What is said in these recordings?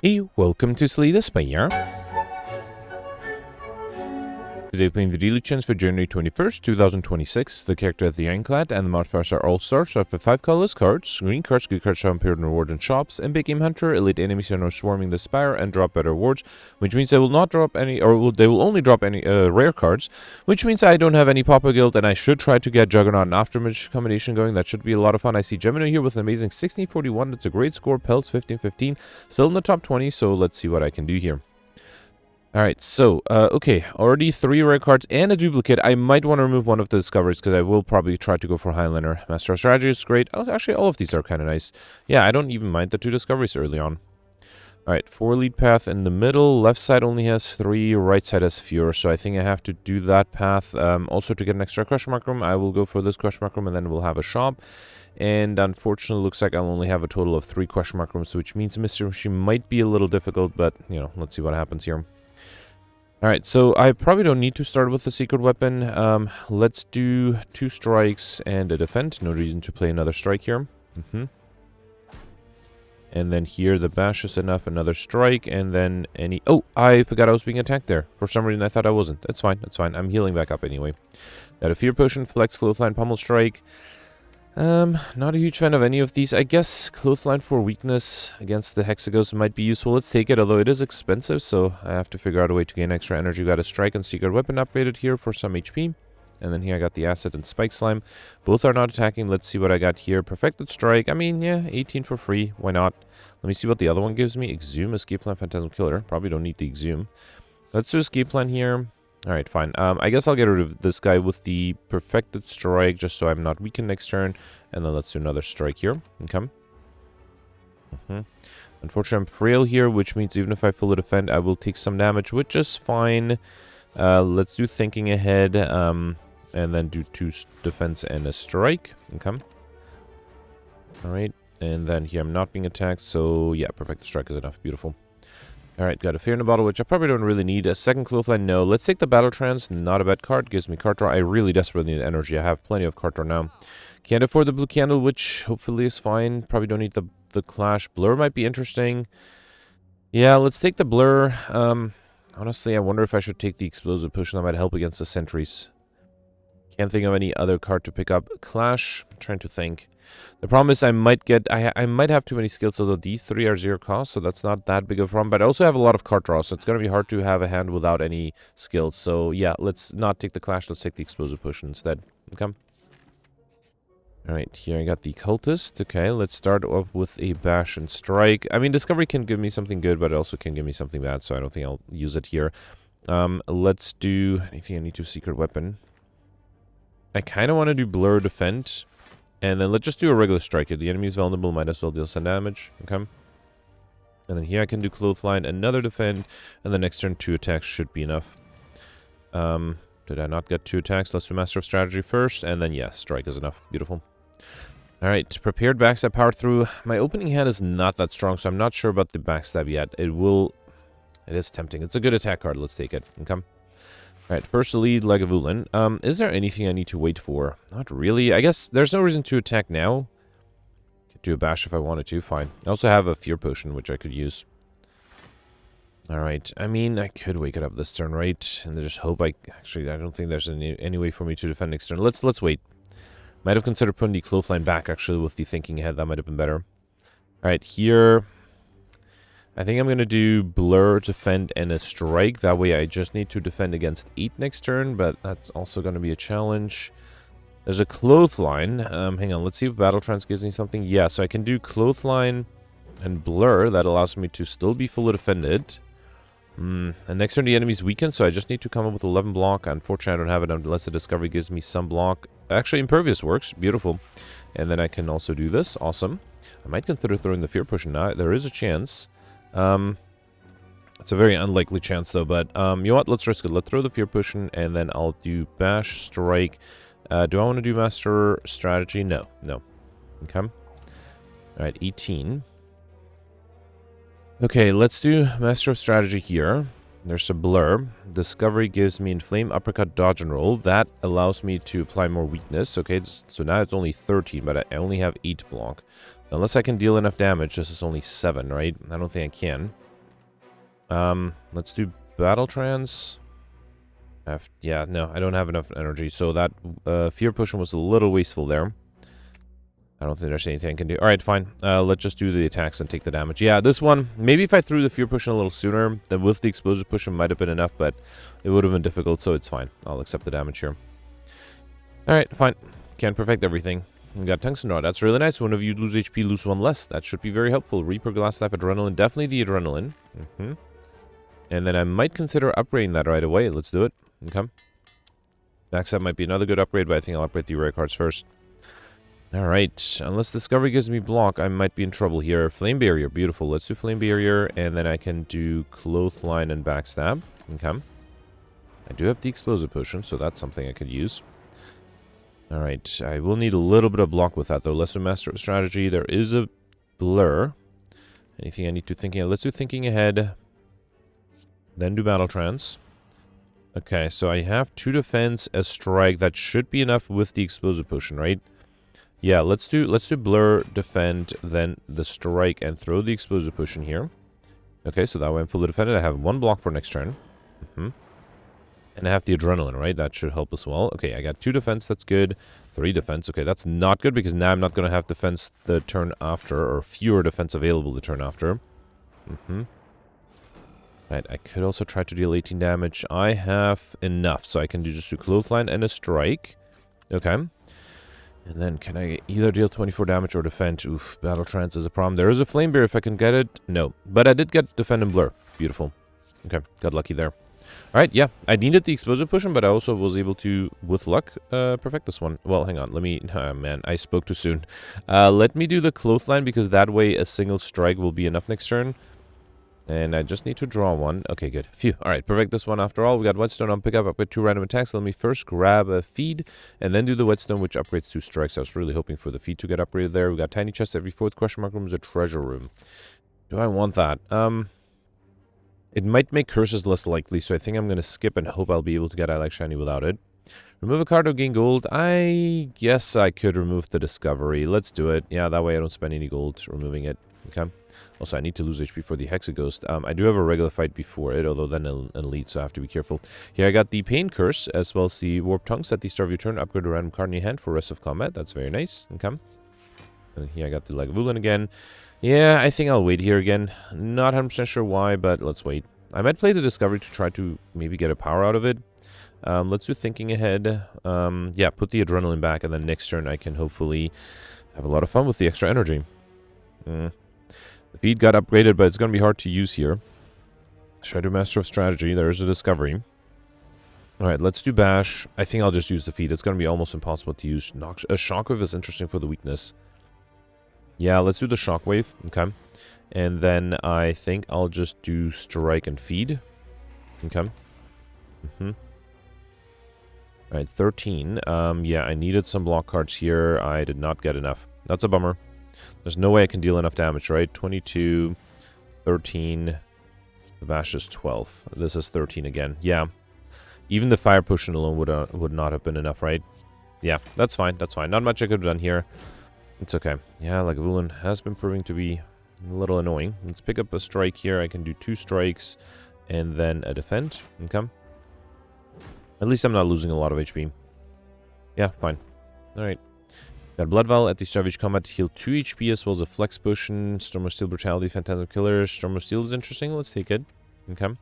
Hey, welcome to Slay the Spire. Today playing the daily chance for January 21st, 2026. The character is the Ironclad, and the modifiers are all stars. So I have 5 colorless cards. Green cards, good cards show appeared in rewards and shops. And Big Game Hunter, elite enemies are now swarming the Spire and drop better rewards, which means they will not drop any, or they will only drop any rare cards, which means I don't have any Papa Guild, and I should try to get Juggernaut and Aftermage combination going. That should be a lot of fun. I see Gemini here with an amazing 1641. That's a great score. Pelts 1515, still in the top 20. So let's see what I can do here. Alright, so, okay, already 3 rare cards and a duplicate. I might want to remove one of the discoveries because I will probably try to go for Highliner. Master of Strategy is great. Oh, actually, all of these are kind of nice. Yeah, I don't even mind the 2 discoveries early on. Alright, 4 lead path in the middle. Left side only has 3, right side has fewer, so I think I have to do that path. Also, to get an extra question mark room, I will go for this question mark room and then we'll have a shop. And unfortunately, looks like I'll only have a total of 3 question mark rooms, which means Mystery Machine might be a little difficult, but, you know, let's see what happens here. Alright, so I probably don't need to start with the secret weapon. Let's do 2 strikes and a defend. No reason to play another strike here. And then here the bash is enough, another strike, and then any... Oh, I forgot I was being attacked there. For some reason I thought I wasn't. That's fine, that's fine. I'm healing back up anyway. Got a Fear Potion, Flex, Clothesline, Pummel Strike. Not a huge fan of any of these. I guess Clothesline for weakness against the Hexagons might be useful. Let's take it, although it is expensive, so I have to figure out a way to gain extra energy. Got a Strike and Secret Weapon upgraded here for some HP. And then here I got the Acid and Spike Slime. Both are not attacking. Let's see what I got here. Perfected Strike. I mean, yeah, 18 for free. Why not? Let me see what the other one gives me. Exhume, Escape Plan, Phantasm Killer. Probably don't need the Exhume. Let's do Escape Plan here. Alright, fine. I guess I'll get rid of this guy with the Perfected Strike, just so I'm not weakened next turn. And then let's do another strike here. Okay. Unfortunately, I'm frail here, which means even if I fully defend, I will take some damage, which is fine. Let's do Thinking Ahead, and then do 2 defense and a strike. Okay. Alright, and then here I'm not being attacked, so yeah, Perfected Strike is enough. Beautiful. Alright, got a Fear in a Bottle, which I probably don't really need. A second Clothesline, no. Let's take the Battle Trance, not a bad card. Gives me card draw. I really desperately need energy. I have plenty of card draw now. Can't afford the Blue Candle, which hopefully is fine. Probably don't need the Clash. Blur might be interesting. Yeah, let's take the Blur. Honestly, I wonder if I should take the Explosive Potion. That might help against the Sentries. Can't think of any other card to pick up. Clash, I'm trying to think. The problem is I might get... I might have too many skills, although these 3 are 0 cost, so that's not that big of a problem. But I also have a lot of card draws, so it's going to be hard to have a hand without any skills. So yeah, let's not take the Clash, let's take the Explosive Potion instead. Okay. Alright, here I got the Cultist. Okay, let's start off with a Bash and Strike. I mean, Discovery can give me something good, but it also can give me something bad, so I don't think I'll use it here. Let's do... anything I need to Secret Weapon. I kind of want to do Blur Defend. And then let's just do a regular strike. If the enemy is vulnerable, might as well deal some damage. Okay. And then here I can do Clothesline, another defend, and the next turn 2 attacks should be enough. Did I not get 2 attacks? Let's do Master of Strategy first, and then yeah, strike is enough. Beautiful. Alright, prepared backstab power through. My opening hand is not that strong, so I'm not sure about the backstab yet. It is tempting. It's a good attack card. Let's take it. Okay. Alright, first lead, Lagavulin. Is there anything I need to wait for? Not really. I guess there's no reason to attack now. Could do a bash if I wanted to. Fine. I also have a Fear Potion, which I could use. Alright, I mean, I could wake it up this turn, right? And just hope I... Actually, I don't think there's any way for me to defend next turn. Let's wait. Might have considered putting the Clothesline back, actually, with the Thinking Ahead. That might have been better. Alright, here... I think I'm going to do Blur, Defend, and a Strike. That way I just need to defend against 8 next turn, but that's also going to be a challenge. There's a Clothesline. Hang on, let's see if Battle Trance gives me something. Yeah, so I can do Clothesline and Blur. That allows me to still be fully defended. And next turn the enemy's weakened, so I just need to come up with 11 block. Unfortunately, I don't have it unless the Discovery gives me some block. Actually, Impervious works. Beautiful. And then I can also do this. Awesome. I might consider throwing the Fear Potion now. There is a chance. It's a very unlikely chance though, but you know what, let's risk it. Let's throw the Fear Potion, and then I'll do Bash, Strike. Do I want to do Master Strategy? No. Okay. Alright, 18. Okay, let's do Master of Strategy here. There's a Blur. Discovery gives me Inflame, Uppercut, Dodge, and Roll. That allows me to apply more weakness. Okay, so now it's only 13, but I only have 8 block. Unless I can deal enough damage, this is only 7, right? I don't think I can. Let's do battle trance. Yeah, no, I don't have enough energy. So that fear potion was a little wasteful there. I don't think there's anything I can do. Alright, fine. Let's just do the attacks and take the damage. Yeah, this one, maybe if I threw the fear potion a little sooner, then with the explosive potion might have been enough, but it would have been difficult, so it's fine. I'll accept the damage here. Alright, fine. Can't perfect everything. We got tungsten rod. That's really nice. Whenever you lose HP, lose one less. That should be very helpful. Reaper, glass life, adrenaline. Definitely the adrenaline. And then I might consider upgrading that right away. Let's do it. Okay. Backstab might be another good upgrade, but I think I'll upgrade the rare cards first. Alright, unless Discovery gives me block, I might be in trouble here. Flame Barrier, beautiful. Let's do Flame Barrier, and then I can do Clothesline and Backstab. Okay. I do have the Explosive Potion, so that's something I could use. Alright, I will need a little bit of block with that, though. Lesser Master of Strategy, there is a Blur. Anything I need to think of? Let's do Thinking Ahead. Then do Battle Trance. Okay, so I have 2 defense, a strike. That should be enough with the Explosive Potion, right? Yeah, let's do Blur, Defend, then the Strike, and throw the Explosive Potion here. Okay, so that way I'm fully defended. I have 1 block for next turn. And I have the Adrenaline, right? That should help as well. Okay, I got 2 defense. That's good. 3 defense. Okay, that's not good because now I'm not going to have defense the turn after, or fewer defense available the turn after. Right, I could also try to deal 18 damage. I have enough, so I can just do Clothesline and a Strike. Okay. And then can I either deal 24 damage or defend? Oof, Battle Trance is a problem. There is a Flame Bear if I can get it. No, but I did get Defend and Blur. Beautiful. Okay, got lucky there. Alright, yeah, I needed the Explosive Potion, but I also was able to, with luck, perfect this one. Well, hang on, let me, oh man, I spoke too soon. Let me do the Clothesline, because that way a single strike will be enough next turn. And I just need to draw one. Okay, good. Phew. Alright, perfect this one after all. We got Whetstone on pickup, upgrade 2 random attacks. Let me first grab a feed, and then do the Whetstone, which upgrades 2 strikes. I was really hoping for the feed to get upgraded there. We got Tiny Chest. Every 4th question mark room is a treasure room. Do I want that? It might make curses less likely, so I think I'm going to skip and hope I'll be able to get I Like Shiny without it. Remove a card to gain gold. I guess I could remove the Discovery. Let's do it. Yeah, that way I don't spend any gold removing it. Okay. Also, I need to lose HP for the Hexaghost. I do have a regular fight before it, although then an elite, so I have to be careful. Here I got the Pain Curse, as well as the Warp Tongues. At the start of your turn, upgrade a random card in your hand for rest of combat. That's very nice. Okay. And here I got the Lagavulin again. Yeah, I think I'll wait here again. Not 100% sure why, but let's wait. I might play the Discovery to try to maybe get a power out of it. Let's do Thinking Ahead. Yeah, put the Adrenaline back, and then next turn I can hopefully have a lot of fun with the extra energy. The feed got upgraded, but it's going to be hard to use here. Should I do Master of Strategy? There's a Discovery. Alright, let's do Bash. I think I'll just use the feed. It's going to be almost impossible to use. A Shockwave is interesting for the weakness. Yeah, let's do the Shockwave. Okay. And then I think I'll just do Strike and Feed. Okay. Alright, 13. Yeah, I needed some block cards here. I did not get enough. That's a bummer. There's no way I can deal enough damage, right? 22, 13. The Bash is 12. This is 13 again. Yeah. Even the Fire Potion alone would not have been enough, right? Yeah, that's fine. That's fine. Not much I could have done here. It's okay. Yeah, Lagavulin has been proving to be a little annoying. Let's pick up a strike here. I can do 2 strikes and then a defend. Okay. At least I'm not losing a lot of HP. Yeah, fine. Alright. Got Blood Vial at the start of each combat to heal 2 HP as well as a Flex Potion. Storm of Steel, Brutality, Phantasm Killer. Storm of Steel is interesting. Let's take it. Okay. And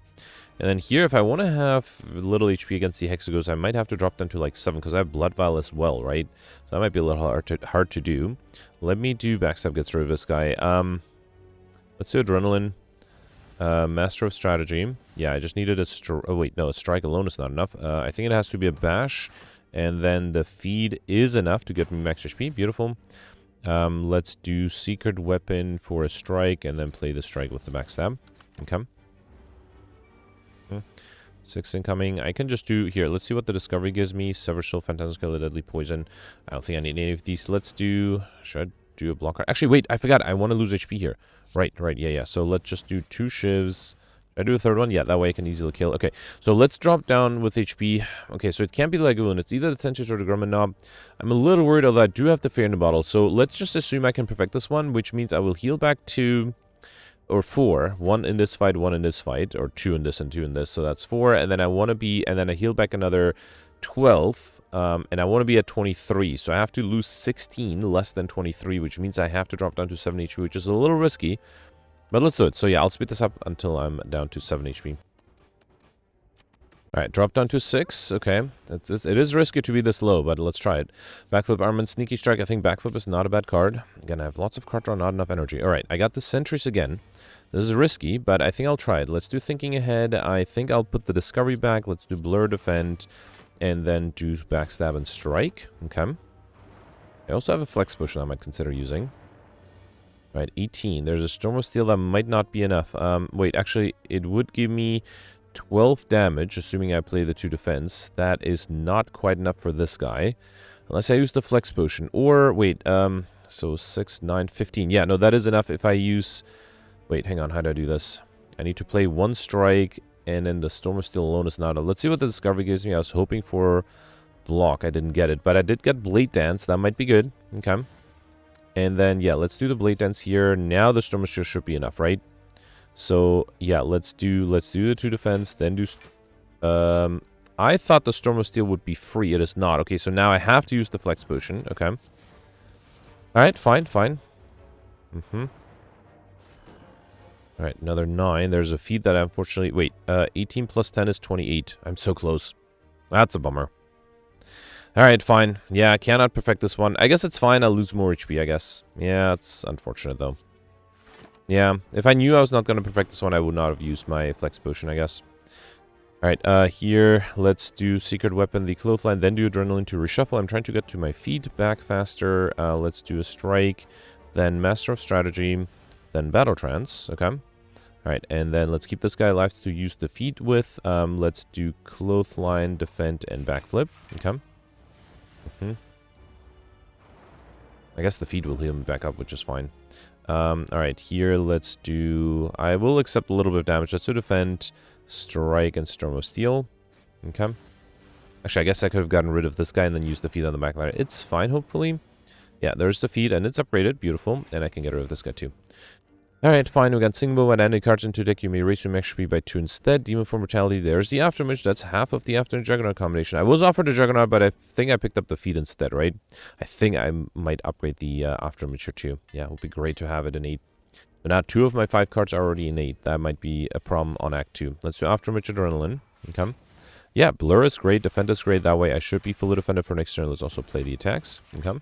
then here, if I want to have little HP against the Hexaghost, I might have to drop them to like 7 because I have Blood Vial as well, right? So that might be a little hard to do. Let me do Backstab, gets rid of this guy. Let's do Adrenaline. Master of Strategy. Yeah, I just needed a oh wait, no, a Strike alone is not enough. I think it has to be a Bash. And then the feed is enough to get me max HP. Beautiful. Let's do Secret Weapon for a strike and then play the strike with the backstab. Okay. 6 incoming. I can just do here. Let's see what the Discovery gives me. Sever Soul, Phantasm Killer, Deadly Poison. I don't think I need any of these. Let's do. Should I do a blocker? Actually, wait. I forgot. I want to lose HP here. Right. Yeah. So let's just do 2 shivs. I do a 3rd one? Yeah, that way I can easily kill. Okay, so let's drop down with HP. Okay, so it can't be Lagavulin. It's either the Tensions or the Grumman Knob. I'm a little worried, although I do have the Fear in the Bottle. So let's just assume I can perfect this one, which means I will heal back to or 4. 1 in this fight, 1 in this fight, or 2 in this and 2 in this. So that's 4. And then I want to be, and then I heal back another 12. And I want to be at 23. So I have to lose 16 less than 23, which means I have to drop down to 7 HP, which is a little risky. But let's do it. So yeah, I'll speed this up until I'm down to 7 HP. Alright, drop down to 6. Okay. It is risky to be this low, but let's try it. Backflip, Armament, Sneaky Strike. I think Backflip is not a bad card. Again, I have lots of card draw, not enough energy. Alright, I got the Sentries again. This is risky, but I think I'll try it. Let's do Thinking Ahead. I think I'll put the Discovery back. Let's do Blur, Defend, and then do Backstab and Strike. Okay. I also have a Flex Potion I might consider using. Alright, 18. There's a Storm of Steel that might not be enough. Wait, actually, it would give me 12 damage, assuming I play the 2 defense. That is not quite enough for this guy. Unless I use the Flex Potion. Or, wait, so 6, 9, 15. Yeah, no, that is enough if I use... Wait, hang on, how do I do this? I need to play 1 strike, and then the Storm of Steel alone is not enough. Let's see what the Discovery gives me. I was hoping for block. I didn't get it, but I did get Blade Dance. That might be good. Okay. And then, yeah, let's do the Blade Dance here. Now the Storm of Steel should be enough, right? So, yeah, let's do the 2 defense, then do... I thought the Storm of Steel would be free. It is not. Okay, so now I have to use the Flex Potion. Okay. Alright, fine. Alright, another 9. There's a feat that I unfortunately... Wait, 18 plus 10 is 28. I'm so close. That's a bummer. Alright, fine. Yeah, I cannot perfect this one. I guess it's fine. I'll lose more HP, I guess. Yeah, it's unfortunate, though. Yeah, if I knew I was not going to perfect this one, I would not have used my Flex Potion, I guess. Alright, here, let's do Secret Weapon, the Clothesline, then do Adrenaline to reshuffle. I'm trying to get to my feet back faster. Let's do a Strike, then Master of Strategy, then Battle Trance, okay. Alright, and then let's keep this guy alive to use the feet with. Let's do Clothesline, Defend, and Backflip, okay. I guess the feet will heal me back up, which is fine. Alright, here, let's do... I will accept a little bit of damage. Let's do Defend, Strike, and Storm of Steel. Okay. Actually, I guess I could have gotten rid of this guy and then used the feet on the back line. It's fine, hopefully. Yeah, there's the feet, and it's upgraded. Beautiful. And I can get rid of this guy, too. Alright, fine. We got Singbo and any cards into deck. You may raise your max HP by 2 instead. Demon for Mortality. There's the Afterimage. That's half of the After and Juggernaut combination. I was offered a Juggernaut, but I think I picked up the feet instead, right? I think I might upgrade the Afterimage here too. Yeah, it would be great to have it in 8. But now 2 of my 5 cards are already in 8. That might be a problem on Act 2. Let's do Afterimage Adrenaline. Okay. Yeah, Blur is great. Defend is great. That way I should be fully defended for next turn. Let's also play the attacks. Okay.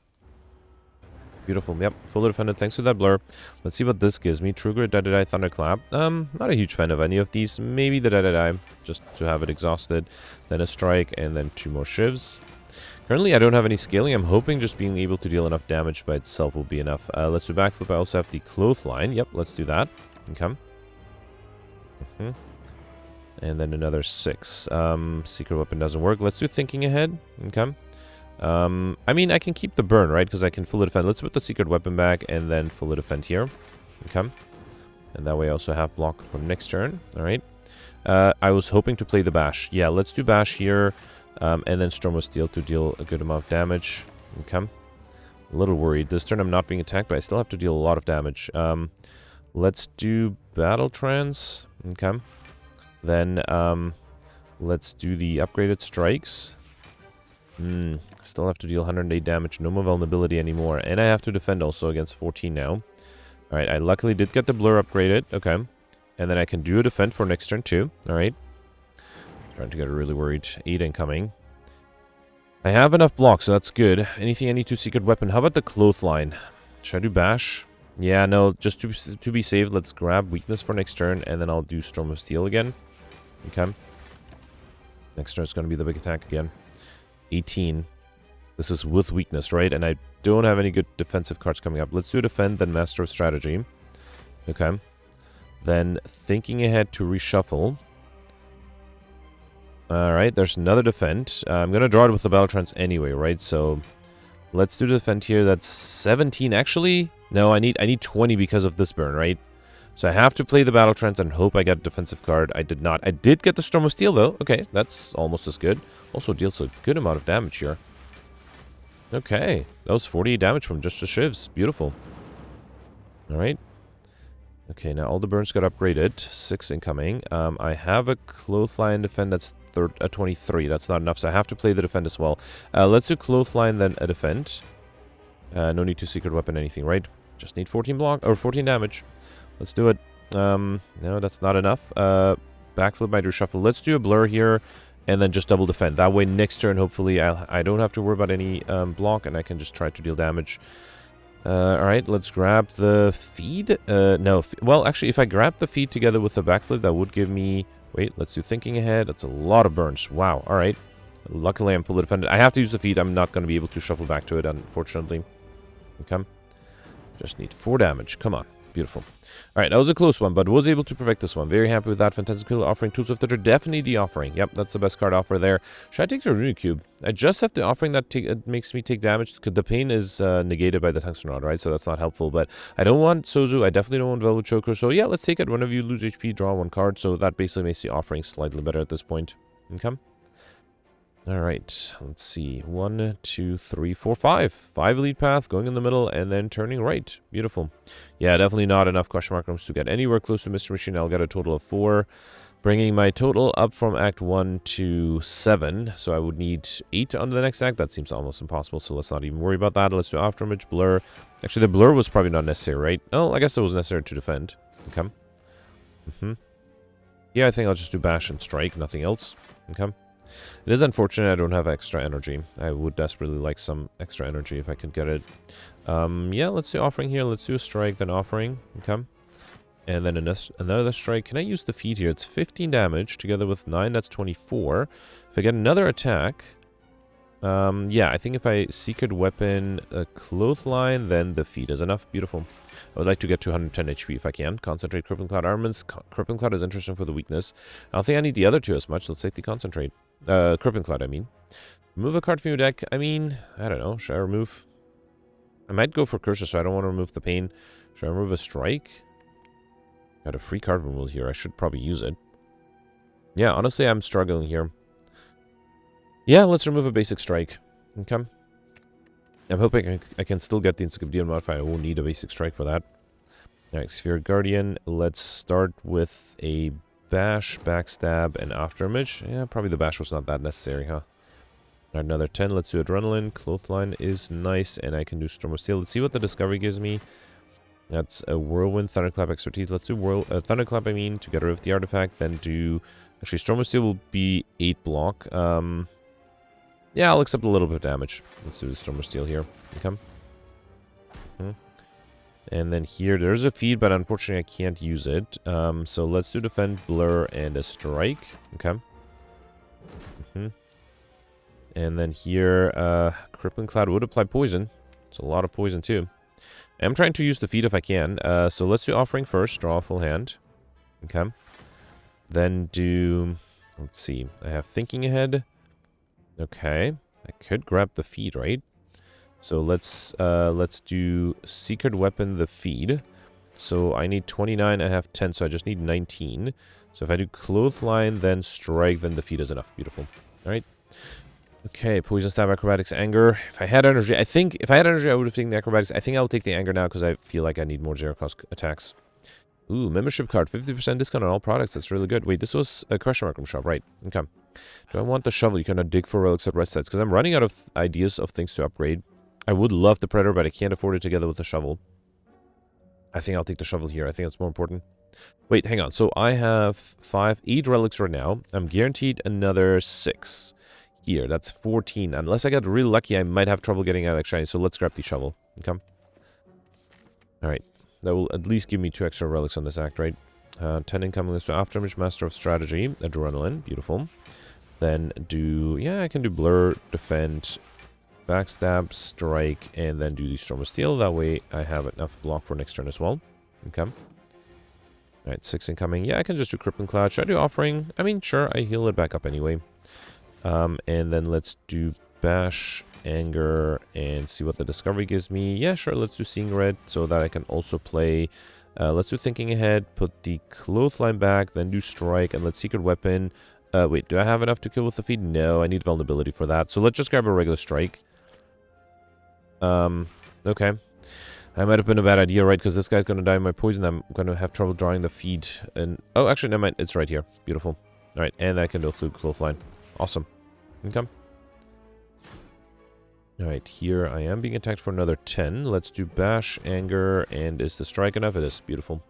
Beautiful. Yep, fully defended thanks to that Blur. Let's see what this gives me. True Grit, Die, Thunderclap. Not a huge fan of any of these. Maybe the Die, just to have it exhausted. Then a Strike, and then 2 more Shivs. Currently, I don't have any scaling. I'm hoping just being able to deal enough damage by itself will be enough. Let's do Backflip. I also have the Clothesline. Yep, let's do that. Okay. And then another 6. Secret Weapon doesn't work. Let's do Thinking Ahead. Okay. I mean, I can keep the burn, right? Because I can fully defend. Let's put the Secret Weapon back and then fully defend here. Okay. And that way I also have block for next turn. Alright. I was hoping to play the Bash. Yeah, let's do Bash here. And then Storm of Steel to deal a good amount of damage. Okay. A little worried. This turn I'm not being attacked, but I still have to deal a lot of damage. Let's do Battle Trance. Okay. Then, let's do the upgraded strikes. Still have to deal 108 damage. No more vulnerability anymore. And I have to defend also against 14 now. Alright, I luckily did get the Blur upgraded. Okay. And then I can do a defend for next turn too. Alright. Trying to get really worried. 8 incoming. I have enough blocks, so that's good. Anything I need to Secret Weapon? How about the Clothesline? Should I do Bash? Yeah, no, just to be safe, let's grab Weakness for next turn, and then I'll do Storm of Steel again. Okay. Next turn is going to be the big attack again. 18. This is with Weakness, right? And I don't have any good defensive cards coming up. Let's do Defend, then Master of Strategy. Okay. Then Thinking Ahead to reshuffle. Alright, there's another Defend. I'm going to draw it with the Battle Trance anyway, right? So let's do the Defend here. That's 17. Actually, no, I need 20 because of this burn, right? So I have to play the Battle Trance and hope I get a defensive card. I did not. I did get the Storm of Steel, though. Okay, that's almost as good. Also deals a good amount of damage here. Okay, that was 48 damage from just the Shivs. Beautiful. Alright. Okay, now all the burns got upgraded. 6 incoming. I have a clothesline defend that's 23. That's not enough, so I have to play the defend as well. Let's do clothesline, then a defend. No need to secret weapon anything, right? Just need 14 block or 14 damage. Let's do it. No, that's not enough. Backflip might do shuffle. Let's do a blur here, and then just double defend. That way, next turn, hopefully, I don't have to worry about any block, and I can just try to deal damage. Alright, let's grab the feed. No, well, actually, if I grab the feed together with the backflip, that would give me... Wait, let's do thinking ahead. That's a lot of burns. Wow, alright. Luckily, I'm fully defended. I have to use the feed. I'm not going to be able to shuffle back to it, unfortunately. Okay. Just need 4 damage. Come on. Beautiful. Alright, that was a close one, but was able to perfect this one. Very happy with that. Fantastic Pillar offering. Tools of Thunder, definitely the offering. Yep, that's the best card offer there. Should I take the Runic Cube? I just have the offering that makes me take damage, because the pain is negated by the Tungsten Rod, right? So that's not helpful, but I don't want Sozu. I definitely don't want Velvet Choker. So yeah, let's take it. Whenever you lose HP, draw 1 card. So that basically makes the offering slightly better at this point. Okay. Alright, let's see. 1, 2, 3, 4, 5. 5 elite path, going in the middle, and then turning right. Beautiful. Yeah, definitely not enough question mark rooms to get anywhere close to Mr. Machine. I'll get a total of 4. Bringing my total up from Act 1 to 7. So I would need 8 on the next act. That seems almost impossible, so let's not even worry about that. Let's do Afterimage, Blur. Actually, the Blur was probably not necessary, right? Oh, I guess it was necessary to defend. Okay. Yeah, I think I'll just do Bash and Strike, nothing else. Okay. It is unfortunate I don't have extra energy. I would desperately like some extra energy if I could get it. Yeah, let's do offering here. Let's do a strike, then offering. Okay. And then another strike. Can I use the feed here? It's 15 damage. Together with 9, that's 24. If I get another attack... yeah, I think if I secret weapon a clothesline, then the feed is enough. Beautiful. I would like to get to 110 HP if I can. Concentrate, Crippling Cloud Armaments. Crippling Cloud is interesting for the weakness. I don't think I need the other 2 as much. Let's take the Concentrate. Crippling Cloud, I mean. Remove a card from your deck. I mean, I don't know. Should I remove... I might go for Cursor, so I don't want to remove the Pain. Should I remove a Strike? Got a free card removal here. I should probably use it. Yeah, honestly, I'm struggling here. Yeah, let's remove a basic strike. Okay. I'm hoping I can still get the Encyclopedia modifier. I won't need a basic strike for that. Alright, Sphere Guardian. Let's start with a Bash, Backstab, and Afterimage. Yeah, probably the Bash was not that necessary, huh? Alright, another 10. Let's do Adrenaline. Clothesline is nice, and I can do Storm of Steel. Let's see what the Discovery gives me. That's a Whirlwind, Thunderclap, Expertise. Let's do Thunderclap, I mean, to get rid of the artifact. Then do... Actually, Storm of Steel will be 8 block. Yeah, I'll accept a little bit of damage. Let's do the Storm of Steel here. Okay. And then here, there's a feed, but unfortunately I can't use it. So let's do Defend, Blur, and a Strike. Okay. And then here, Crippling Cloud would apply Poison. It's a lot of poison too. I'm trying to use the feed if I can. So let's do Offering first. Draw a full hand. Okay. Then do... Let's see. I have Thinking Ahead. Okay. I could grab the feed, right? So let's do Secret Weapon the feed. So I need 29, I have 10, so I just need 19. So if I do Clothesline, then Strike, then the feed is enough. Beautiful. Alright. Okay, Poison Stab, Acrobatics, Anger. If I had energy, I think, if I had energy, I would have taken the Acrobatics. I think I'll take the Anger now, because I feel like I need more zero-cost attacks. Ooh, membership card, 50% discount on all products. That's really good. Wait, this was a question mark room shop, right? Okay. Do I want the shovel? You cannot dig for relics at rest sites, because I'm running out of ideas of things to upgrade. I would love the Predator, but I can't afford it together with the shovel. I think I'll take the shovel here. I think that's more important. Wait, hang on. So I have 8 relics right now. I'm guaranteed another 6 here. That's 14. Unless I get really lucky, I might have trouble getting Alex Shiny. So let's grab the shovel. Okay. Alright. That will at least give me 2 extra relics on this act, right? 10 incoming. Let's do Afterimage, Master of Strategy, Adrenaline. Beautiful. Then do... Yeah, I can do Blur, Defend, Backstab, Strike, and then do the Storm of Steel. That way I have enough block for next turn as well. Okay. Alright, 6 incoming. Yeah, I can just do Crippling Cloud. Should I do Offering? I mean, sure, I heal it back up anyway. And then let's do Bash, Anger, and see what the Discovery gives me. Yeah, sure, let's do Seeing Red so that I can also play... let's do Thinking Ahead, put the Clothesline back, then do Strike, and let's Secret Weapon. Wait, do I have enough to kill with the feed? No, I need Vulnerability for that. So let's just grab a regular Strike. Okay. That might have been a bad idea, right? Because this guy's going to die in my poison. I'm going to have trouble drawing the feed. And oh, actually, never mind. It's right here. Beautiful. All right, and I can go through clothesline. Awesome. Okay. All right, here I am being attacked for another 10. Let's do bash, anger, and is the strike enough? It is. Beautiful.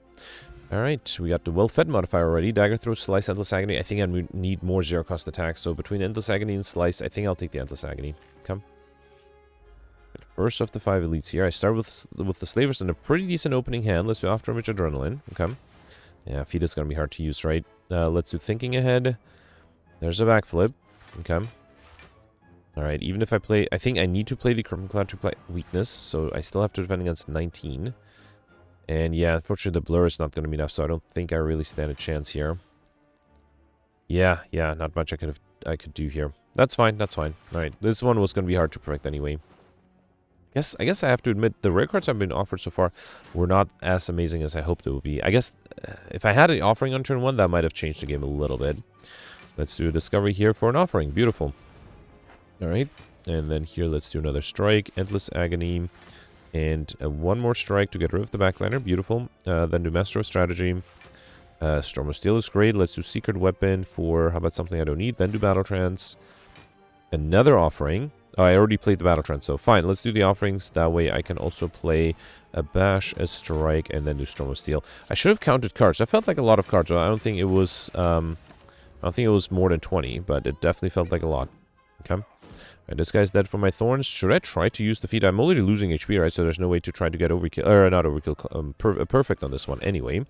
All right, we got the well-fed modifier already. Dagger throw, slice, endless agony. I think I need more zero-cost attacks. So between endless agony and slice, I think I'll take the endless agony. Come. First of the 5 elites here. I start with the slavers in a pretty decent opening hand. Let's do after image adrenaline. Okay. Yeah, feed is going to be hard to use, right? Let's do thinking ahead. There's a backflip. Okay. Alright, even if I play... I think I need to play the Ironclad to play weakness, so I still have to defend against 19. And yeah, unfortunately the blur is not going to be enough, so I don't think I really stand a chance here. Yeah, not much I could do here. That's fine, that's fine. Alright, this one was going to be hard to protect anyway. I guess I have to admit, the rare cards I've been offered so far were not as amazing as I hoped they would be. I guess if I had an offering on turn 1, that might have changed the game a little bit. Let's do a discovery here for an offering. Beautiful. Alright, and then here let's do another strike, endless agony, and one more strike to get rid of the backliner. Beautiful. Then do master of strategy. Storm of Steel is great. Let's do secret weapon for, how about something I don't need? Then do battle trance. Another offering. Oh, I already played the battle trance, so fine. Let's do the offerings. That way I can also play a bash, a strike, and then do Storm of Steel. I should have counted cards. I felt like a lot of cards. I don't think it was more than 20, but it definitely felt like a lot. Okay. Right, this guy's dead for my thorns. Should I try to use the feed? I'm already losing HP, right? So there's no way to try to get overkill, or not overkill, perfect on this one anyway.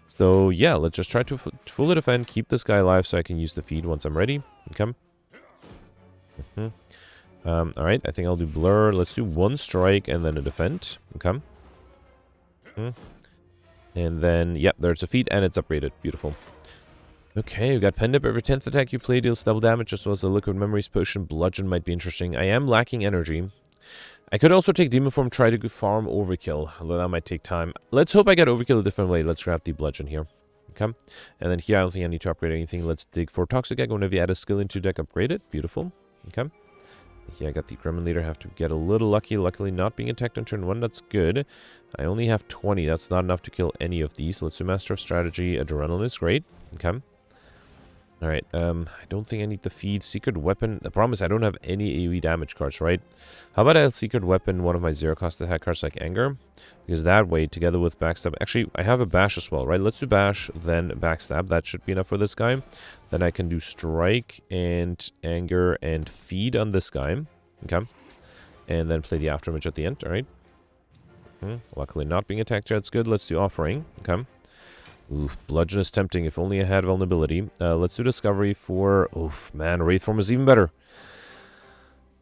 So yeah, let's just try to fully defend, keep this guy alive so I can use the feed once I'm ready. Okay. Alright, I think I'll do blur. Let's do one strike and then a defend. Okay. And then, yeah, there's a feed and it's upgraded. Beautiful. Okay, we got Pen Dip. Every 10th attack you play deals double damage, as well as the Liquid Memories potion. Bludgeon might be interesting. I am lacking energy. I could also take Demon Form, try to farm Overkill, although that might take time. Let's hope I get Overkill a different way. Let's grab the Bludgeon here. Okay. And then here, I don't think I need to upgrade anything. Let's dig for Toxic Egg. Whenever you add a skill into deck, upgrade it. Beautiful. Okay. Here, I got the Gremlin Leader. Have to get a little lucky. Luckily, not being attacked on turn 1. That's good. I only have 20. That's not enough to kill any of these. Let's do Master of Strategy. Adrenaline is great. Okay. Alright, I don't think I need the feed. Secret Weapon. The problem is I don't have any AoE damage cards, right? How about I Secret Weapon one of my zero-cost attack cards like Anger? Because that way, together with Backstab... Actually, I have a Bash as well, right? Let's do Bash, then Backstab. That should be enough for this guy. Then I can do Strike and Anger and Feed on this guy. Okay. And then play the Afterimage at the end, alright? Luckily not being attacked yet. It's good. Let's do Offering. Okay. Oof, Bludgeon is tempting. If only I had Vulnerability. Let's do Discovery for... Oof, man, Wraith Form is even better.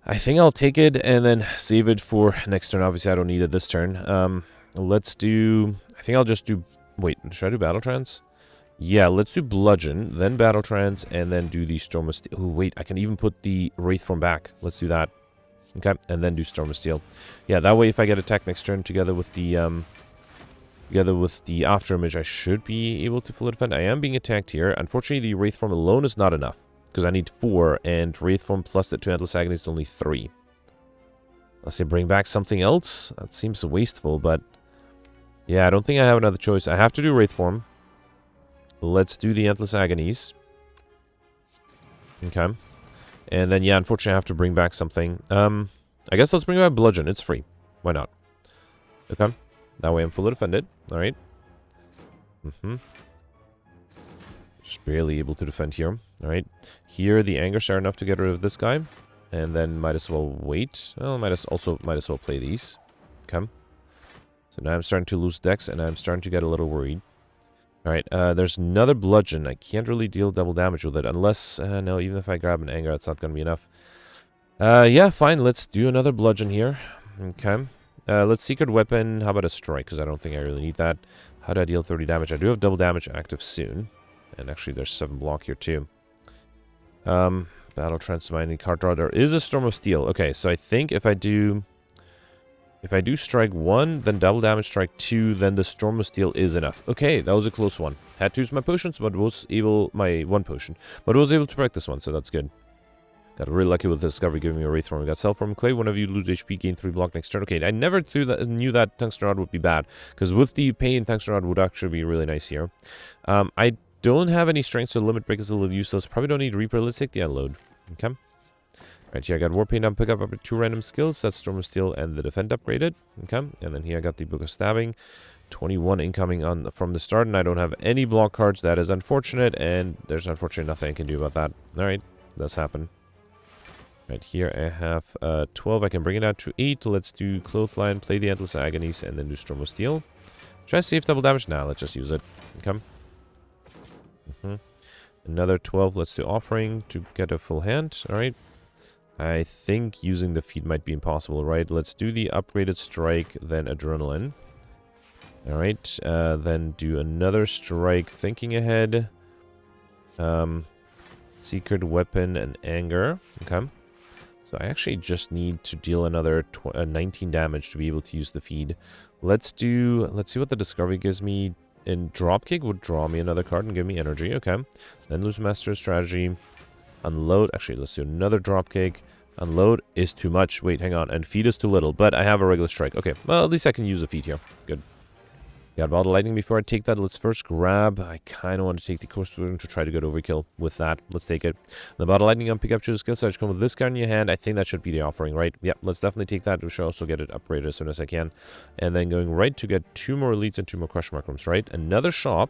I think I'll take it and then save it for next turn. Obviously, I don't need it this turn. Let's do... I think I'll just do... Wait, should I do Battle Trance? Yeah, let's do Bludgeon, then Battle Trance, and then do the Storm of Steel. Oh, wait, I can even put the Wraith Form back. Let's do that. Okay, and then do Storm of Steel. Yeah, that way if I get attacked next turn together with the Afterimage, I should be able to fully defend. I am being attacked here. Unfortunately, the Wraith Form alone is not enough, because I need 4, and Wraith Form plus the 2 Endless Agony is only 3. Unless I bring back something else. That seems wasteful, but... Yeah, I don't think I have another choice. I have to do Wraith Form. Let's do the Endless Agonies. Okay. And then, yeah, unfortunately, I have to bring back something. I guess let's bring back Bludgeon. It's free. Why not? Okay. That way I'm fully defended. Alright. Just barely able to defend here. Alright. Here, the Angers are enough to get rid of this guy. And then might as well wait. Well, might as well play these. Okay. So now I'm starting to lose decks, and I'm starting to get a little worried. Alright, there's another Bludgeon. I can't really deal double damage with it, unless... no, even if I grab an Anger, that's not going to be enough. Yeah, fine, let's do another Bludgeon here. Okay. Let's Secret Weapon. How about a Strike? Because I don't think I really need that. How do I deal 30 damage? I do have double damage active soon. And actually, there's 7 block here, too. Battle Trance, Mining Card Draw. There is a Storm of Steel. Okay, so I think if I do Strike 1, then double damage Strike 2, then the Storm of Steel is enough. Okay, that was a close one. Had to use my potions, but was able... My one potion. But was able to break this one, so that's good. Got really lucky with the discovery giving me a wraith form. We got cell form clay. Whenever you lose HP, gain 3 block next turn. Okay, I never knew that tungsten rod would be bad. Because with the pain, tungsten rod would actually be really nice here. I don't have any strength, so limit break is a little useless. Probably don't need Reaper. Let's take the unload. Okay. Right, here I got War Paint down, pick up 2 random skills. That's Storm of Steel and the Defend upgraded. Okay. And then here I got the Book of Stabbing. 21 incoming from the start, and I don't have any block cards. That is unfortunate, and there's unfortunately nothing I can do about that. Alright, that's happened. Right here I have 12. I can bring it out to 8. Let's do Clothesline, play the Endless Agonies, and then do Storm of Steel. Should I save double damage? Nah, let's just use it. Okay. Another 12. Let's do Offering to get a full hand. Alright. I think using the feed might be impossible, right? Let's do the upgraded Strike, then Adrenaline. Alright, then do another Strike, Thinking Ahead. Secret Weapon and Anger. Okay. So I actually just need to deal another 19 damage to be able to use the feed. Let's see what the discovery gives me. And Dropkick would draw me another card and give me energy. Okay. Then lose Master Strategy. Unload. Actually, let's do another Dropkick. Unload is too much. Wait, hang on. And feed is too little. But I have a regular strike. Okay. Well, at least I can use a feed here. Good. Got Bottle Lightning. Before I take that, let's first grab. I kind of want to take the Corpse Explosion to try to get overkill with that. Let's take it. The Bottle Lightning on pick up choose skill set. Come with this card in your hand. I think that should be the offering, right? Yep, let's definitely take that. We should also get it upgraded as soon as I can. And then going right to get 2 more elites and 2 more Crush Mushrooms, right? Another shop.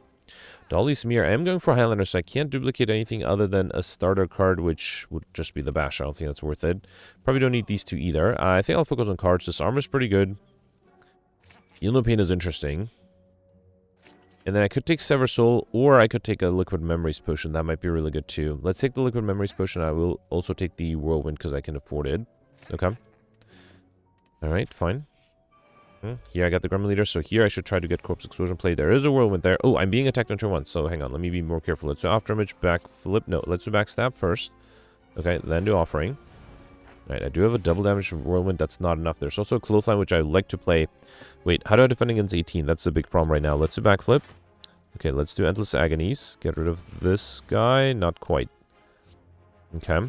Dolly's Mirror. I am going for Highlander, so I can't duplicate anything other than a starter card, which would just be the Bash. I don't think that's worth it. Probably don't need these 2 either. I think I'll focus on cards. This armor is pretty good. Feel No Pain is interesting. And then I could take Sever Soul, or I could take a Liquid Memories Potion. That might be really good too. Let's take the Liquid Memories Potion. I will also take the Whirlwind because I can afford it. Okay. Alright, fine. Here I got the Gremlin Leader, so here I should try to get Corpse Explosion played. There is a Whirlwind there. Oh, I'm being attacked on turn 1, so hang on. Let me be more careful. Let's do After Image, back flip. No, let's do Backstab first. Okay, then do Offering. Alright, I do have a double damage Whirlwind. That's not enough. There's also a Clothesline, which I would like to play. Wait, how do I defend against 18? That's the big problem right now. Let's do Backflip. Okay, let's do Endless Agonies. Get rid of this guy. Not quite. Okay.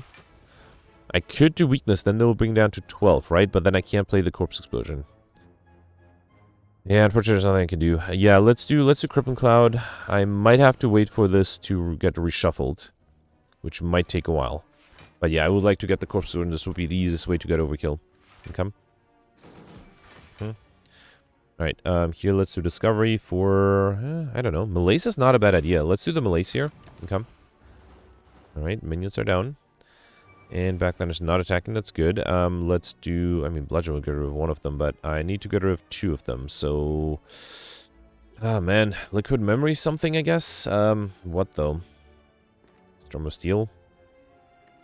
I could do Weakness, then they'll bring down to 12, right? But then I can't play the Corpse Explosion. Yeah, unfortunately there's nothing I can do. Yeah, let's do Crippling Cloud. I might have to wait for this to get reshuffled, which might take a while. But yeah, I would like to get the Corpse Explosion. This would be the easiest way to get overkill. Okay. Alright, here let's do Discovery for, I don't know. Malaise is not a bad idea. Let's do the Malaise here. Okay. Alright, minions are down. And Backline is not attacking, that's good. Let's do, I mean, Bludgeon will get rid of 1 of them, but I need to get rid of 2 of them, so... Ah, man. Liquid Memory something, I guess? What, though? Storm of Steel?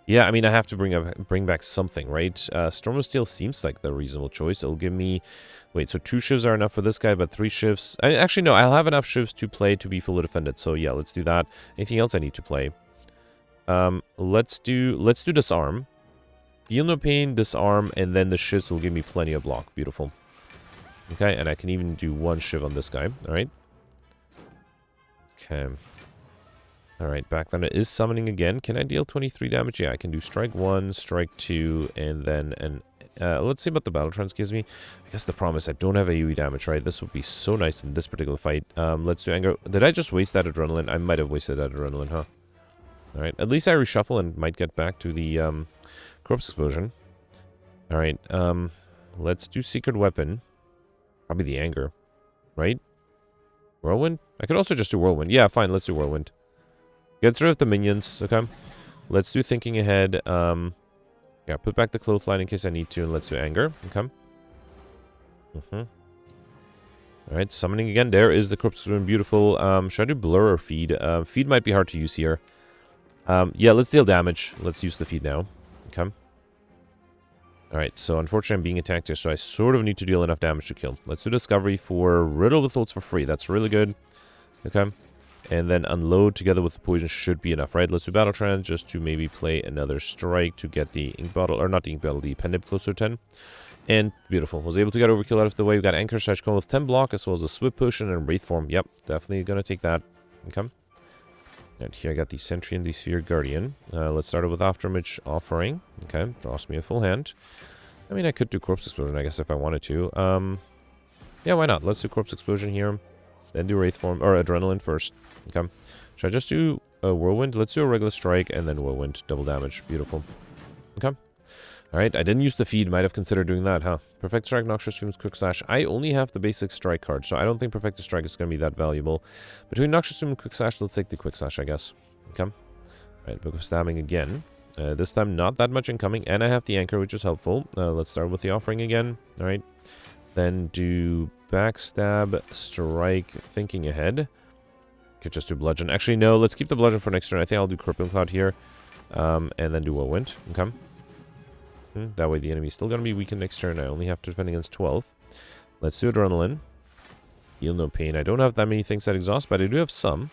Yeah, I mean, I have to bring back something, right? Storm of Steel seems like the reasonable choice. It'll give me... Wait, so 2 shivs are enough for this guy, but 3 shivs... Actually, no, I'll have enough shivs to play to be fully defended. So, yeah, let's do that. Anything else I need to play? Let's do Disarm. Feel No Pain, Disarm, and then the shivs will give me plenty of block. Beautiful. Okay, and I can even do 1 shiv on this guy. Alright. Okay. Alright, Backlander is summoning again. Can I deal 23 damage? Yeah, I can do Strike 1, Strike 2, and then an... let's see what the Battle Trance gives me. I guess the problem is I don't have AoE damage, right? This would be so nice in this particular fight. Let's do Anger. Did I just waste that Adrenaline? I might have wasted that Adrenaline, huh? Alright, at least I reshuffle and might get back to the Corpse Explosion. Alright, let's do Secret Weapon. Probably the Anger, right? Whirlwind? I could also just do Whirlwind. Yeah, fine, let's do Whirlwind. Gets rid of the minions, okay? Let's do Thinking Ahead. Yeah, put back the Clothesline in case I need to, and let's do Anger, okay? Alright, summoning again. There is the Corpse Explosion, beautiful. Should I do Blur or Feed? Feed might be hard to use here. Yeah, let's deal damage. Let's use the feed now. Okay. Alright, so unfortunately I'm being attacked here, so I sort of need to deal enough damage to kill. Let's do Discovery for Riddle with Thoughts for free. That's really good. Okay. And then Unload together with the Poison should be enough, right? Let's do Battle Trance just to maybe play another Strike to get the Ink Bottle, or not the Ink Bottle, the Pendant closer to 10. And beautiful. Was able to get Overkill out of the way. We got Anchor Strike with 10 block as well as a Swift Potion and Wraith Form. Yep, definitely gonna take that. Okay. And here I got the Sentry and the Sphere Guardian. Let's start it with Afterimage Offering. Okay, draws me a full hand. I mean, I could do Corpse Explosion, I guess, if I wanted to. Yeah, why not? Let's do Corpse Explosion here. Then do Wraith Form, or Adrenaline first. Okay. Should I just do a Whirlwind? Let's do a regular strike and then Whirlwind. Double damage. Beautiful. Okay. Alright, I didn't use the feed. Might have considered doing that, huh? Perfect Strike, Noxious Fumes, Quick Slash. I only have the basic strike card, so I don't think Perfect Strike is going to be that valuable. Between Noxious Fumes and Quick Slash, let's take the Quick Slash, I guess. Okay. Alright, Book of Stabbing again. This time, not that much incoming, and I have the Anchor, which is helpful. Let's start with the Offering again. Alright. Then do Backstab, Strike, Thinking Ahead. Could just do Bludgeon. Actually, no, let's keep the Bludgeon for next turn. I think I'll do Crippling Cloud here. And then do Whirlwind. Okay. That way the enemy's still going to be weakened next turn. I only have to defend against 12. Let's do Adrenaline. Feel no pain. I don't have that many things that exhaust, but I do have some.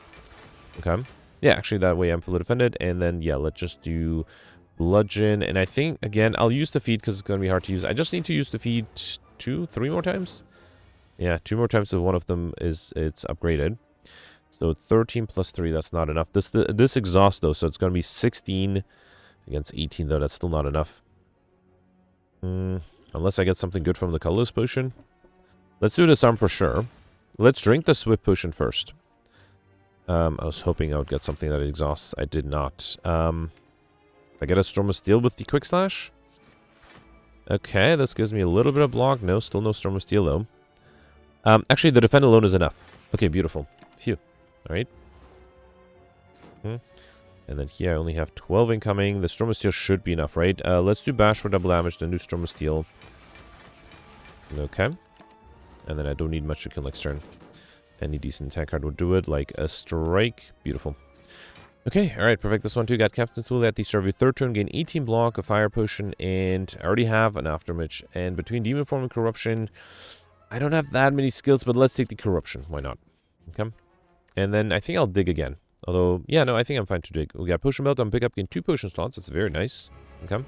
Okay. Yeah, actually that way I'm fully defended. And then, yeah, let's just do Bludgeon. And I think, again, I'll use the feed because it's going to be hard to use. I just need to use the feed 2, 3 more times. Yeah, 2 more times so one of them it's upgraded. So 13 plus 3, that's not enough. This exhaust, though, so it's going to be 16 against 18, though. That's still not enough. Unless I get something good from the colorless potion. Let's do Disarm for sure. Let's drink the Swift potion first. I was hoping I would get something that exhausts. I did not. I get a Storm of Steel with the Quick Slash. Okay, this gives me a little bit of block. No, still no Storm of Steel, though. Actually, the defend alone is enough. Okay, beautiful. Phew. Alright. And then here I only have 12 incoming. The Storm of Steel should be enough, right? Let's do Bash for double damage, then do Storm of Steel. Okay. And then I don't need much to kill next turn. Any decent attack card would do it, like a Strike. Beautiful. Okay, alright, perfect. This one too. Got Captain's Tool at the start of your third turn. Gain 18 block, a Fire Potion, and I already have an Afterimage. And between Demon Form and Corruption, I don't have that many skills, but let's take the Corruption. Why not? Okay. And then I think I'll dig again. Although, yeah, no, I think I'm fine to dig. We got Potion Belt on pickup, gain 2 potion slots. That's very nice. Okay.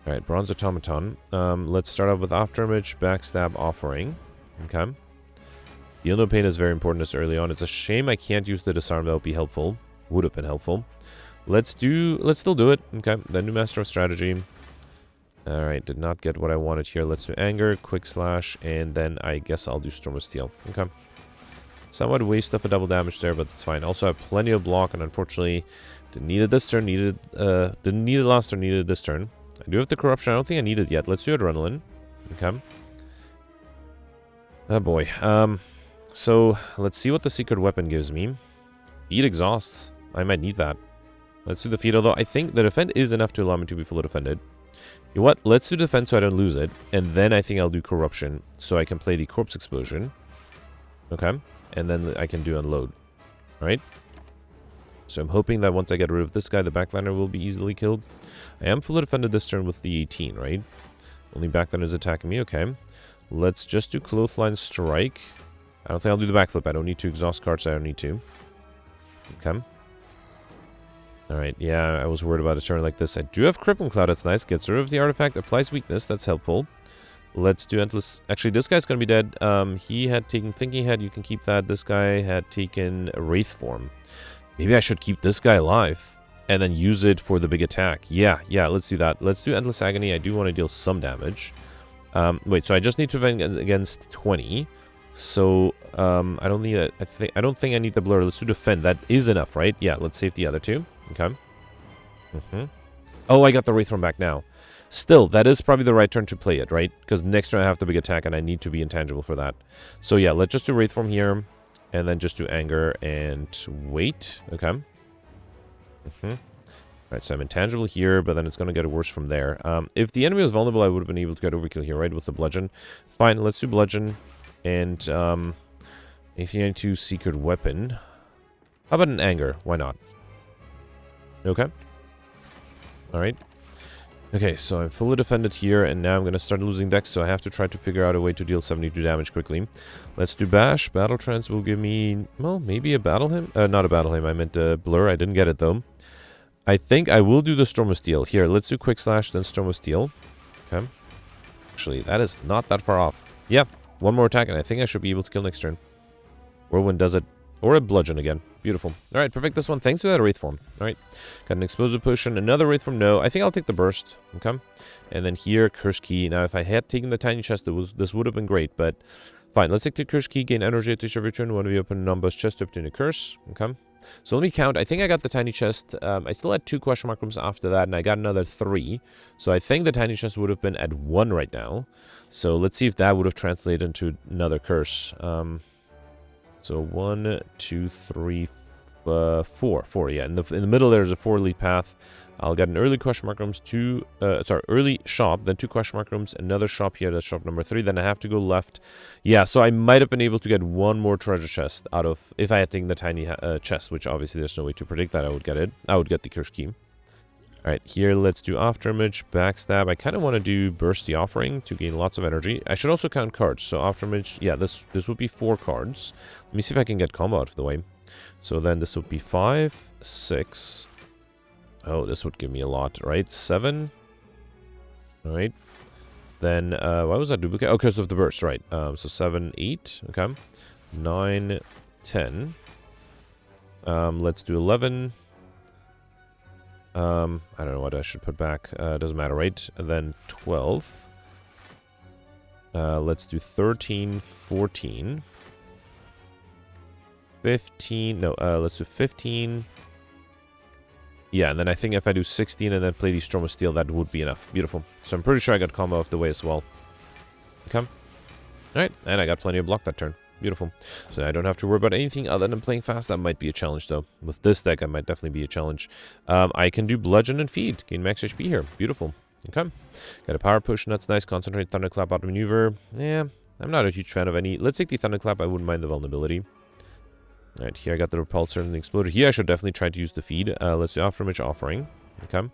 Alright, Bronze Automaton. Let's start off with Afterimage, Backstab, Offering. Okay. Feel no pain is very important this early on. It's a shame I can't use the Disarm. That would be helpful. Would have been helpful. Let's still do it. Okay. Then do Master of Strategy. Alright, did not get what I wanted here. Let's do Anger, Quick Slash, and then I guess I'll do Storm of Steel. Okay. Somewhat waste of a double damage there, but it's fine. Also, I have plenty of block, and unfortunately, didn't need it this turn. Didn't need it last turn. Needed it this turn. I do have the Corruption. I don't think I need it yet. Let's do Adrenaline. Okay. Oh boy. So let's see what the secret weapon gives me. Feed exhausts. I might need that. Let's do the feed. Although I think the defend is enough to allow me to be fully defended. You know what? Let's do defend so I don't lose it, and then I think I'll do Corruption so I can play the Corpse Explosion. Okay. And then I can do Unload. Alright? So I'm hoping that once I get rid of this guy, the backliner will be easily killed. I am fully defended this turn with the 18, right? Only backliner is attacking me. Okay. Let's just do Clothesline Strike. I don't think I'll do the backflip. I don't need to exhaust cards. I don't need to. Okay. Alright, yeah, I was worried about a turn like this. I do have Crippling Cloud. That's nice. Gets rid of the artifact. Applies weakness. That's helpful. Let's do Endless. Actually, this guy's going to be dead. He had taken Thinking Head. You can keep that. This guy had taken Wraith Form. Maybe I should keep this guy alive and then use it for the big attack. Yeah, let's do that. Let's do Endless Agony. I do want to deal some damage. Wait, so I just need to defend against 20. So, I don't need a... I don't think I need the Blur. Let's do Defend. That is enough, right? Yeah, let's save the other two. Okay. Oh, I got the Wraith Form back now. Still, that is probably the right turn to play it, right? Because next turn I have the big attack and I need to be intangible for that. So yeah, let's just do Wraith Form here. And then just do Anger and wait. Okay. Alright, so I'm intangible here, but then it's going to get worse from there. If the enemy was vulnerable, I would have been able to get Overkill here, right? With the Bludgeon. Fine, let's do Bludgeon. And, anything into Secret Weapon. How about an Anger? Why not? Okay. Alright. Okay, so I'm fully defended here, and now I'm going to start losing decks, so I have to try to figure out a way to deal 72 damage quickly. Let's do Bash. Battle Trance will give me, well, maybe a Battle Hymn? Not a Battle Hymn, I meant Blur. I didn't get it, though. I think I will do the Storm of Steel. Here, let's do Quick Slash, then Storm of Steel. Okay. Actually, that is not that far off. Yeah, one more attack, and I think I should be able to kill next turn. Whirlwind does it. Or a bludgeon again. Beautiful. Alright, perfect this one. Thanks for that Wraith form. Alright. Got an explosive potion. Another Wraith form. No. I think I'll take the burst. Okay. And then here, curse key. Now, if I had taken the tiny chest, this would have been great, but fine. Let's take the curse key. Gain energy at the start of your turn. One of you open an unbossed chest to obtain a curse. Okay. So let me count. I think I got the tiny chest. I still had 2 question mark rooms after that, and I got another 3. So I think the tiny chest would have been at 1 right now. So let's see if that would have translated into another curse. So 1, 2, 3, 4. 4, yeah. In the middle, there's a 4 lead path. I'll get an early question mark rooms, early shop, then 2 question mark rooms, another shop here, that's shop number 3, then I have to go left. Yeah, so I might have been able to get 1 more treasure chest out of, if I had taken the tiny chest, which obviously there's no way to predict that I would get it. I would get the curse key. Alright, here let's do Afterimage, Backstab. I kind of want to do Burst the Offering to gain lots of energy. I should also count cards. So Afterimage, yeah, this would be 4 cards. Let me see if I can get combo out of the way. So then this would be 5, 6. Oh, this would give me a lot, right? 7. Alright. Then, why was that duplicate? Oh, because of the burst, right. So 7, 8. Okay. 9, 10. Let's do 11. I don't know what I should put back. Doesn't matter, right? And then 12. Let's do 13, 14. 15. No, let's do 15. Yeah, and then I think if I do 16 and then play the Storm of Steel, that would be enough. Beautiful. So I'm pretty sure I got combo off the way as well. Okay. Alright, and I got plenty of block that turn. Beautiful. So I don't have to worry about anything other than playing fast. That might be a challenge, though. With this deck, that might definitely be a challenge. I can do Bludgeon and Feed. Gain max HP here. Beautiful. Okay. Got a Power Potion. That's nice. Concentrate, Thunderclap, Auto Maneuver. Yeah, I'm not a huge fan of any. Let's take the Thunderclap. I wouldn't mind the Vulnerability. Alright, here I got the Repulsor and the Exploder. Here I should definitely try to use the Feed. Let's do Afterimage Offering. Okay.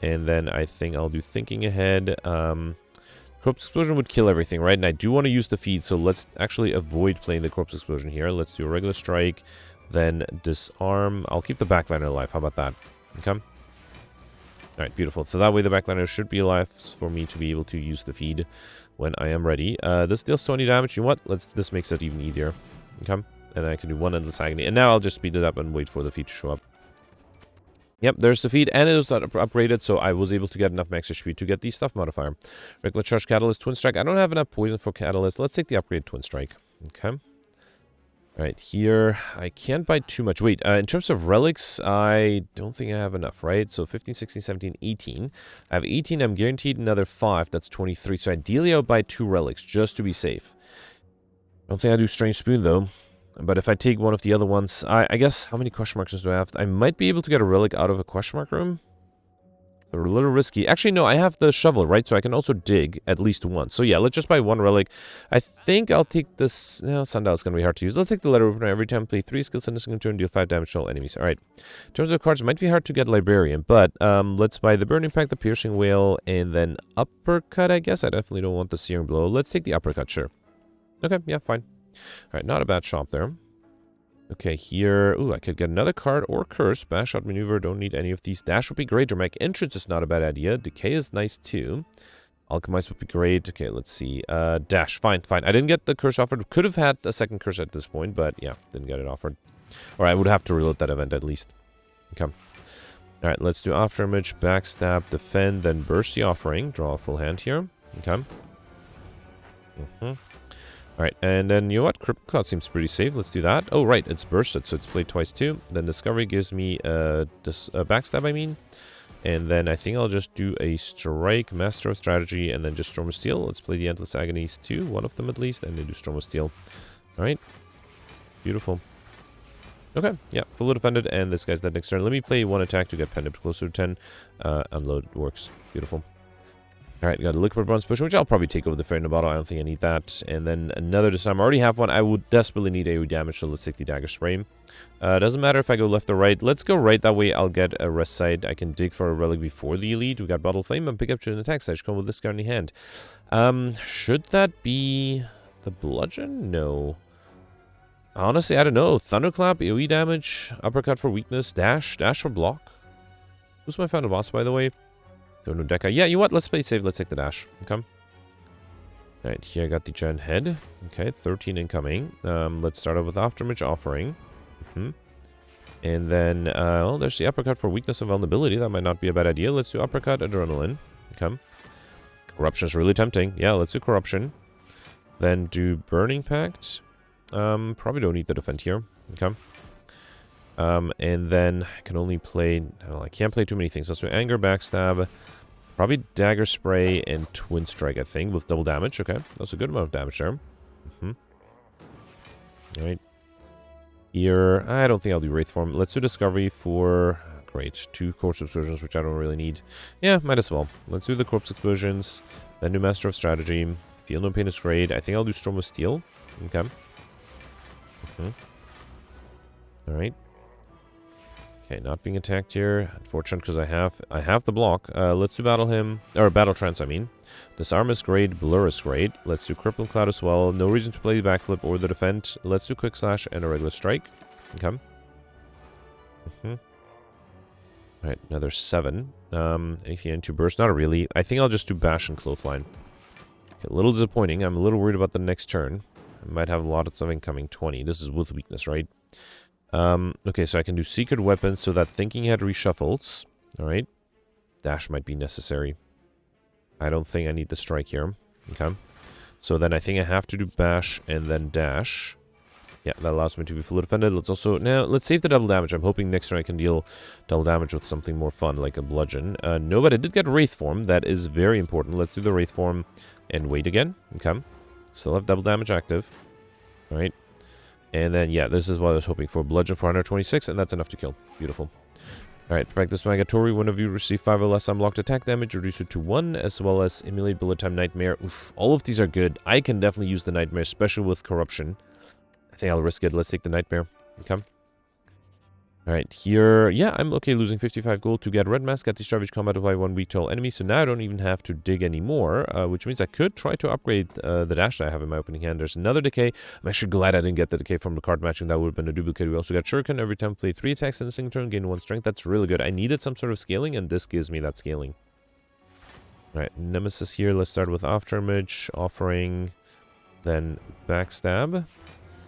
And then I think I'll do Thinking Ahead. Corpse Explosion would kill everything, right? And I do want to use the Feed, so let's actually avoid playing the Corpse Explosion here. Let's do a regular strike, then Disarm. I'll keep the Backliner alive. How about that? Okay. Alright, beautiful. So that way the Backliner should be alive for me to be able to use the Feed when I am ready. This deals 20 damage. You know what? This makes it even easier. Okay. And then I can do 1 Endless Agony. And now I'll just speed it up and wait for the Feed to show up. Yep, there's the Feed, and it was upgraded, so I was able to get enough max HP to get the Stuff Modifier. Regular Charge, Catalyst, Twin Strike. I don't have enough poison for Catalyst. Let's take the upgrade Twin Strike. Okay. Alright, here, I can't buy too much. Wait, in terms of relics, I don't think I have enough, right? So 15, 16, 17, 18. I have 18, I'm guaranteed another 5, that's 23. So ideally, I'll buy 2 relics, just to be safe. I don't think I do Strange Spoon, though. But if I take one of the other ones, I guess, how many question marks do I have? I might be able to get a relic out of a question mark room. So a little risky. Actually, no, I have the shovel, right? So I can also dig at least once. So yeah, let's just buy 1 relic. I think I'll take this. No, Sundial's going to be hard to use. Let's take the Letter Opener. Every time play 3 skills in a single turn, deal 5 damage to all enemies. Alright. In terms of cards, it might be hard to get Librarian, but let's buy the Burning Pack, the Piercing Whale, and then Uppercut, I guess. I definitely don't want the Searing Blow. Let's take the Uppercut, sure. Okay, yeah, fine. Alright, not a bad shop there. Okay, here... Ooh, I could get another card or Curse. Bash Out Maneuver, don't need any of these. Dash would be great. Dramatic Entrance is not a bad idea. Decay is nice, too. Alchemize would be great. Okay, let's see. Dash, fine, fine. I didn't get the Curse offered. Could have had a second Curse at this point, but yeah, didn't get it offered. Or I would have to reload that event at least. Okay. Alright, let's do Afterimage, Backstab, Defend, then Burst the Offering. Draw a full hand here. Okay. Alright, and then, you know what? Crypt Cloud seems pretty safe. Let's do that. Oh, right, it's bursted, so it's played twice too. Then Discovery gives me a Backstab, I mean. And then I think I'll just do a Strike, Master of Strategy, and then just Storm of Steel. Let's play the Endless Agonies too, one of them at least, and then do Storm of Steel. Alright. Beautiful. Okay, yeah, fully defended, and this guy's dead next turn. Let me play 1 attack to get Pendant closer to 10. Unload works. Beautiful. Alright, got a Liquid Bronze Potion, which I'll probably take over the Fair in the Bottle. I don't think I need that. And then another Disarm. I already have one. I would desperately need AoE damage, so let's take the Dagger Spray. Doesn't matter if I go left or right. Let's go right. That way I'll get a rest side. I can dig for a relic before the elite. We got Bottle Flame and pick up to an attack side. Come with this card in the hand. Should that be the Bludgeon? No. Honestly, I don't know. Thunderclap, AoE damage, Uppercut for weakness, Dash for block. Who's my final boss, by the way? No Deca. Yeah, you know what? Let's play safe. Let's take the Dash. Okay. Alright, here I got the Gen Head. Okay, 13 incoming. Let's start out with Aftermatch Offering. And then, well, there's the Uppercut for Weakness and Vulnerability. That might not be a bad idea. Let's do Uppercut, Adrenaline. Okay. Corruption is really tempting. Yeah, let's do Corruption. Then do Burning Pact. Probably don't need the Defend here. Okay. And then I can only play... Well, I can't play too many things. Let's do Anger, Backstab. Probably Dagger Spray and Twin Strike, I think, with double damage. Okay. That's a good amount of damage there. Alright. Here, I don't think I'll do Wraith Form. Let's do Discovery for... Great. 2 Corpse Explosions, which I don't really need. Yeah, might as well. Let's do the Corpse Explosions. Then do Master of Strategy. Feel No Pain is great. I think I'll do Storm of Steel. Okay. Alright. Okay, not being attacked here. Unfortunate because I have the block. Let's do Battle Hymn. Or Battle Trance, I mean. Disarm is great. Blur is great. Let's do Crippling Cloud as well. No reason to play the Backflip or the Defend. Let's do Quick Slash and a regular Strike. Okay. Alright, another 7. Anything into Burst? Not really. I think I'll just do Bash and Clothesline. Okay, a little disappointing. I'm a little worried about the next turn. I might have a lot of something coming. 20. This is with weakness, right? Okay, so I can do Secret Weapons so that Thinking Head reshuffles. Alright. Dash might be necessary. I don't think I need the Strike here. Okay. So then I think I have to do Bash and then Dash. Yeah, that allows me to be fully defended. Let's also... Now, let's save the double damage. I'm hoping next turn I can deal double damage with something more fun, like a Bludgeon. No, but I did get Wraith Form. That is very important. Let's do the Wraith Form and wait again. Okay. Still have double damage active. Alright. And then, yeah, this is what I was hoping for. Bludgeon for 126, and that's enough to kill. Beautiful. Alright, practice Magatory. When you receive 5 or less unblocked attack damage, reduce it to 1, as well as Emulate Bullet Time Nightmare. Oof, all of these are good. I can definitely use the Nightmare, especially with Corruption. I think I'll risk it. Let's take the Nightmare. Okay. Alright, here... Yeah, I'm okay losing 55 gold to get Red Mask at the Savage Combat apply 1 weak to all enemies, so now I don't even have to dig anymore, which means I could try to upgrade the dash that I have in my opening hand. There's another Decay. I'm actually glad I didn't get the Decay from the card matching. That would have been a duplicate. We also got Shuriken. Every time I play 3 attacks in a single turn, gain 1 strength. That's really good. I needed some sort of scaling, and this gives me that scaling. Alright, Nemesis here. Let's start with Afterimage, Offering, then Backstab.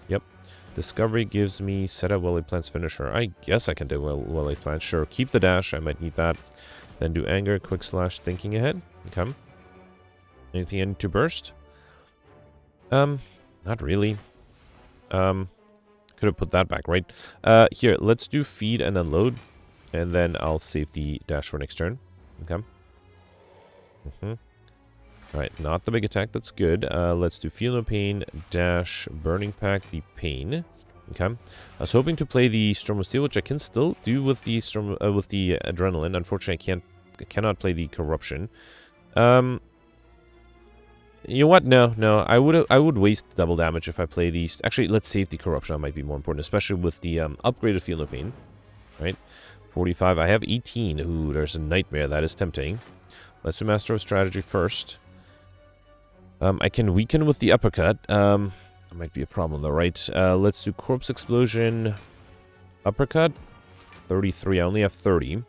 Yep. Discovery gives me Set Up Welly Plants Finisher. I guess I can do Welly Plants. Sure. Keep the dash. I might need that. Then do Anger, Quick Slash, Thinking Ahead. Okay. Anything into Burst? Not really. Could have put that back, right? Here, let's do Feed and Unload. And then I'll save the dash for next turn. Okay. Alright, not the big attack, that's good. Let's do Feel No Pain, Dash, Burning Pact, the Pain. Okay. I was hoping to play the Storm of Steel, which I can still do with the with the Adrenaline. Unfortunately, I cannot play the Corruption. You know what? No. I would waste double damage if I play these. Actually, let's save the Corruption. That might be more important, especially with the upgraded Feel No Pain. Right? 45. I have 18. Ooh, there's a Nightmare. That is tempting. Let's do Master of Strategy first. I can weaken with the Uppercut. That might be a problem though, right? Let's do Corpse Explosion. Uppercut. 33. I only have 30.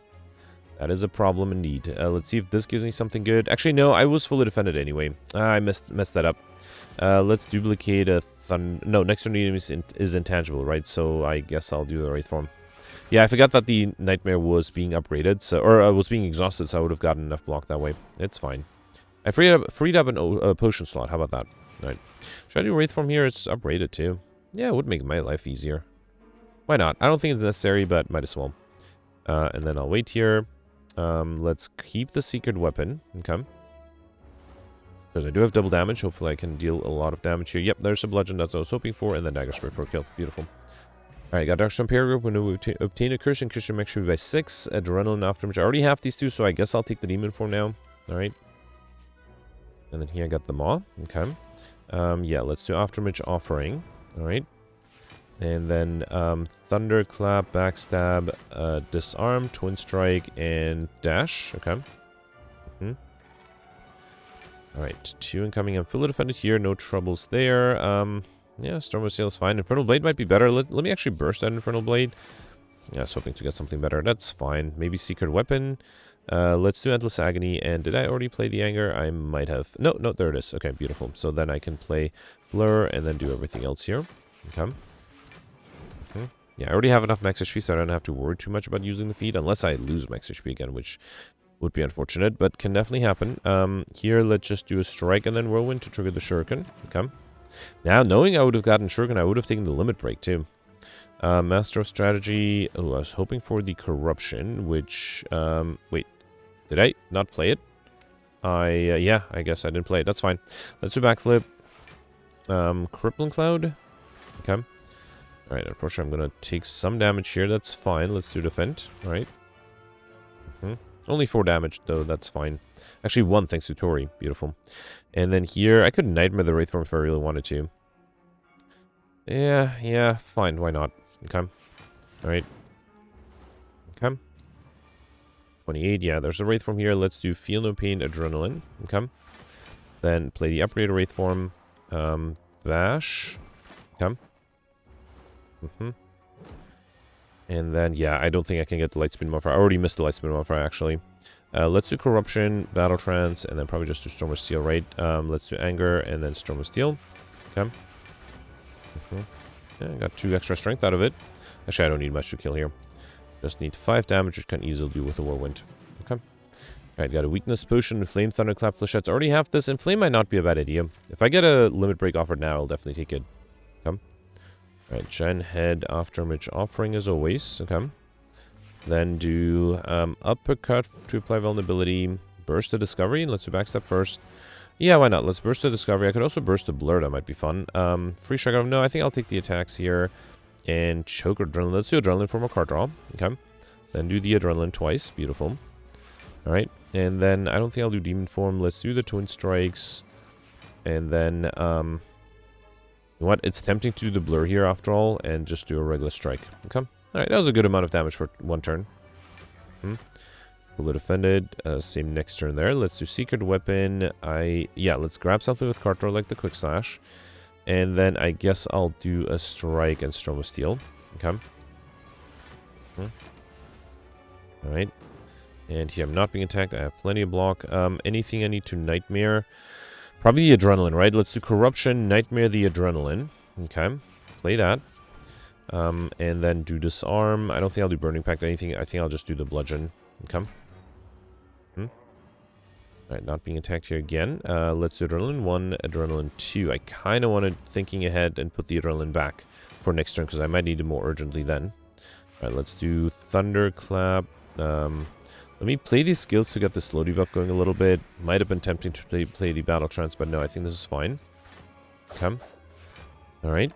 That is a problem indeed. Let's see if this gives me something good. Actually, no. I was fully defended anyway. I messed that up. Let's duplicate a No, next turn is intangible, right? So I guess I'll do the Wraith Form. Yeah, I forgot that the Nightmare was being upgraded. Or was being exhausted, so I would have gotten enough block that way. It's fine. I freed up a potion slot. How about that? Alright. Should I do Wraith Form here? It's upgraded too. Yeah, it would make my life easier. Why not? I don't think it's necessary, but might as well. And then I'll wait here. Let's keep the Secret Weapon. Okay. Because I do have double damage. Hopefully I can deal a lot of damage here. Yep, there's a Bludgeon. That's what I was hoping for. And then Dagger Spray for a kill. Beautiful. Alright, got Darkstone Paragraph. When we obtain a curse, increase your max by 6. Adrenaline, Afterimage. I already have these two, so I guess I'll take the Demon Form now. Alright. And then here I got the Maw. Okay. Yeah, let's do Afterimage Offering. Alright. And then Thunderclap, Backstab, Disarm, Twin Strike, and Dash. Okay. Alright, 2 incoming. I'm fully defended here. No troubles there. Yeah, Storm of Steel is fine. Infernal Blade might be better. Let me actually burst that Infernal Blade. Yeah, I was hoping to get something better. That's fine. Maybe Secret Weapon. Let's do Endless Agony. And did I already play the Anger? I might have. No, there it is. Okay, beautiful. So then I can play Blur and then do everything else here. Okay. Yeah, I already have enough max HP, so I don't have to worry too much about using the feed, unless I lose max HP again, which would be unfortunate, but can definitely happen. Here, let's just do a Strike and then Whirlwind to trigger the Shuriken. Okay. Now, knowing I would have gotten Shuriken, I would have taken the Limit Break, too. Master of Strategy. Oh, I was hoping for the Corruption, which... wait. Did I not play it? Yeah, I guess I didn't play it. That's fine. Let's do Backflip. Crippling Cloud. Okay. Alright, unfortunately, I'm going to take some damage here. That's fine. Let's do Defend. Alright. Only 4 damage, though. That's fine. Actually, 1 thanks to Tori. Beautiful. And then here, I could Nightmare the Wraithform if I really wanted to. Yeah, fine. Why not? Okay. Alright. Okay. 28, yeah, there's a Wraithform here. Let's do Feel No Pain, Adrenaline. Okay. Then play the Upgraded Wraithform. Bash. Okay. And then, yeah, I don't think I can get the Lightspeed Modifier. I already missed the Lightspeed Modifier, actually. Let's do Corruption, Battle Trance, and then probably just do Storm of Steel, right? Let's do Anger, and then Storm of Steel. Okay. Yeah, I got 2 extra strength out of it. Actually, I don't need much to kill here. Just need 5 damage, which can easily do with the Whirlwind. Okay. Alright, got a Weakness Potion, Flame, Thunderclap, Flechettes. Already have this, and Flame might not be a bad idea. If I get a Limit Break offered now, I'll definitely take it. Okay. Alright, Gen Head, Aftermage Offering as always. Okay. Then do Uppercut to apply Vulnerability, Burst to Discovery. Let's do Backstep first. Yeah, why not? Let's Burst to Discovery. I could also Burst to Blur. That might be fun. Free Shock. No, I think I'll take the attacks here. And Choke Adrenaline. Let's do Adrenaline for my card draw. Okay. Then do the Adrenaline twice. Beautiful. Alright. And then I don't think I'll do Demon Form. Let's do the Twin Strikes. And then, you know what? It's tempting to do the Blur here after all. And just do a regular Strike. Okay. Alright, that was a good amount of damage for 1 turn. Fully defended. Same next turn there. Let's do Secret Weapon. Yeah, let's grab something with card draw like the Quick Slash. And then I guess I'll do a Strike and Storm of Steel. Okay. Alright. And here I'm not being attacked. I have plenty of block. Anything I need to Nightmare? Probably the Adrenaline, right? Let's do Corruption, Nightmare the Adrenaline. Okay. Play that. And then do Disarm. I don't think I'll do Burning Pact or anything. I think I'll just do the Bludgeon. Okay. Alright, not being attacked here again. Let's do Adrenaline 1, Adrenaline 2. I kind of wanted thinking ahead and put the Adrenaline back for next turn because I might need it more urgently then. Alright, let's do Thunderclap. Let me play these skills to get the slow debuff going a little bit. Might have been tempting to play the Battle Trance, but no, I think this is fine. Okay. Alright.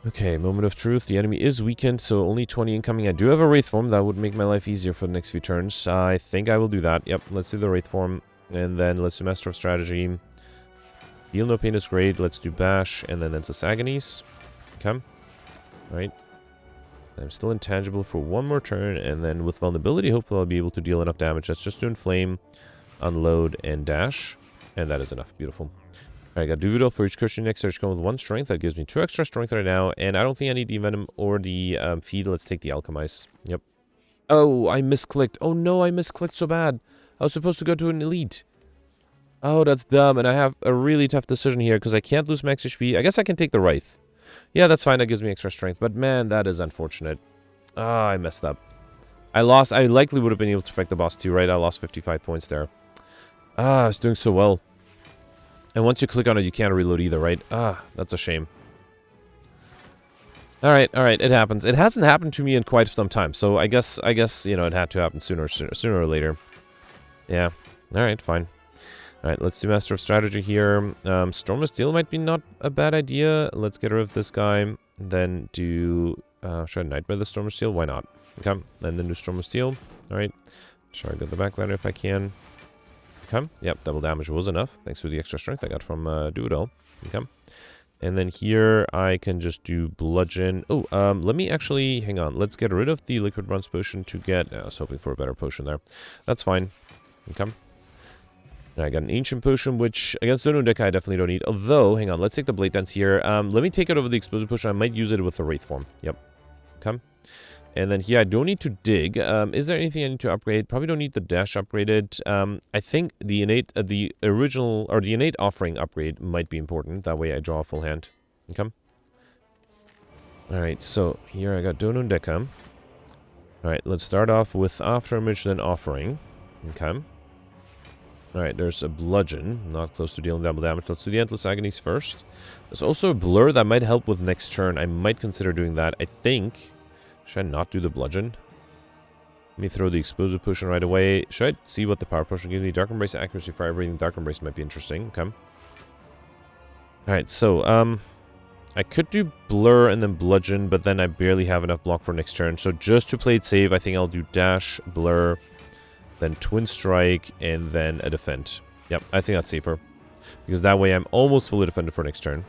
Okay, Moment of Truth. The enemy is weakened, so only 20 incoming. I do have a Wraith Form. That would make my life easier for the next few turns. I think I will do that. Yep, let's do the Wraith Form. And then let's do Master of Strategy. Feel No Pain is great. Let's do Bash, and then Endless Agonies. Okay. Alright. I'm still intangible for 1 more turn, and then with Vulnerability, hopefully I'll be able to deal enough damage. That's just to Inflame, Unload, and Dash. And that is enough. Beautiful. Alright, I got Duvidal for each Christian next search. Come with 1 strength. That gives me 2 extra strength right now. And I don't think I need the Venom or the Feed. Let's take the Alchemize. Yep. Oh, I misclicked. Oh no, I misclicked so bad. I was supposed to go to an Elite. Oh, that's dumb. And I have a really tough decision here because I can't lose max HP. I guess I can take the Wraith. Yeah, that's fine. That gives me extra strength. But man, that is unfortunate. Ah, I messed up. I lost. I likely would have been able to affect the boss too, right? I lost 55 points there. Ah, I was doing so well. And once you click on it, you can't reload either, right? Ah, that's a shame. Alright, it happens. It hasn't happened to me in quite some time, so I guess, you know, it had to happen sooner or later. Yeah. Alright, fine. Alright, let's do Master of Strategy here. Storm of Steel might be not a bad idea. Let's get rid of this guy. Then do... should I Nightmare the Storm of Steel? Why not? Okay, and then do Storm of Steel. Alright. Try to get the backliner if I can. Okay. Yep, double damage was enough. Thanks for the extra strength I got from Duvidal. Okay. And then here I can just do Bludgeon. Oh, let me actually... Hang on. Let's get rid of the Liquid Bronze Potion to get... I was hoping for a better potion there. That's fine. Okay. I got an Ancient Potion, which against Dono deck I definitely don't need. Although, hang on. Let's take the Blade Dance here. Let me take it over the Explosive Potion. I might use it with the Wraith Form. Yep. Okay. And then here, I don't need to dig. Is there anything I need to upgrade? Probably don't need the dash upgraded. I think the innate offering upgrade might be important. That way I draw a full hand. Okay. Alright, so here I got Donun Deka. Alright, let's start off with Afterimage, then Offering. Okay. Alright, there's a Bludgeon. Not close to dealing double damage. Let's do the Endless Agonies first. There's also a Blur that might help with next turn. I might consider doing that. I think... Should I not do the Bludgeon? Let me throw the Explosive Potion right away. Should I see what the Power Potion gives me? Dark Embrace, Accuracy, Fire Breathing. Dark Embrace might be interesting. Okay. Alright, so, I could do Blur and then Bludgeon, but then I barely have enough block for next turn. So just to play it safe, I think I'll do Dash, Blur, then Twin Strike, and then a Defend. Yep, I think that's safer. Because that way I'm almost fully defended for next turn.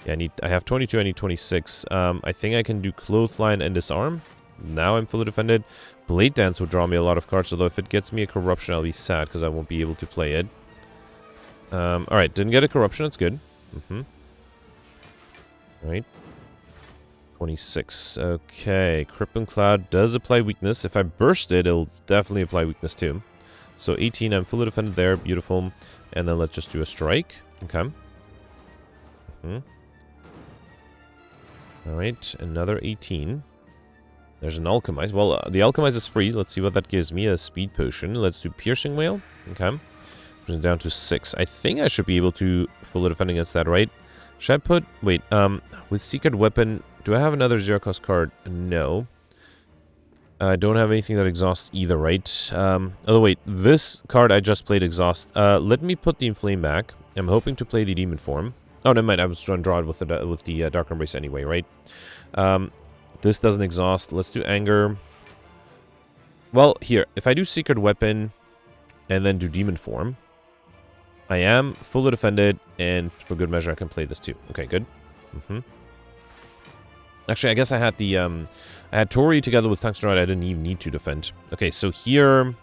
Yeah, I have 22, I need 26. I think I can do Clothesline and Disarm. Now I'm fully defended. Blade Dance would draw me a lot of cards, although if it gets me a Corruption, I'll be sad because I won't be able to play it. Alright, didn't get a Corruption, that's good. Right. 26. Okay, Crippling Cloud does apply weakness. If I burst it, it'll definitely apply weakness too. So 18, I'm fully defended there. Beautiful. And then let's just do a strike. Okay. Alright, another 18. There's an Alchemize. Well, the Alchemize is free. Let's see what that gives me. A Speed Potion. Let's do Piercing Whale. Okay. Brings it down to 6. I think I should be able to fully defend against that, right? Should I put... Wait, with Secret Weapon, do I have another zero-cost card? No. I don't have anything that exhausts either, right? Oh, wait, this card I just played exhaust. Let me put the Inflame back. I'm hoping to play the Demon Form. Oh, never mind. I was trying to draw it with the Dark Embrace anyway, right? This doesn't exhaust. Let's do Anger. Well, here. If I do Secret Weapon and then do Demon Form, I am fully defended, and for good measure, I can play this too. Okay, good. Actually, I guess I had the I had Tori together with Tungsten Rod. I didn't even need to defend. Okay, so here,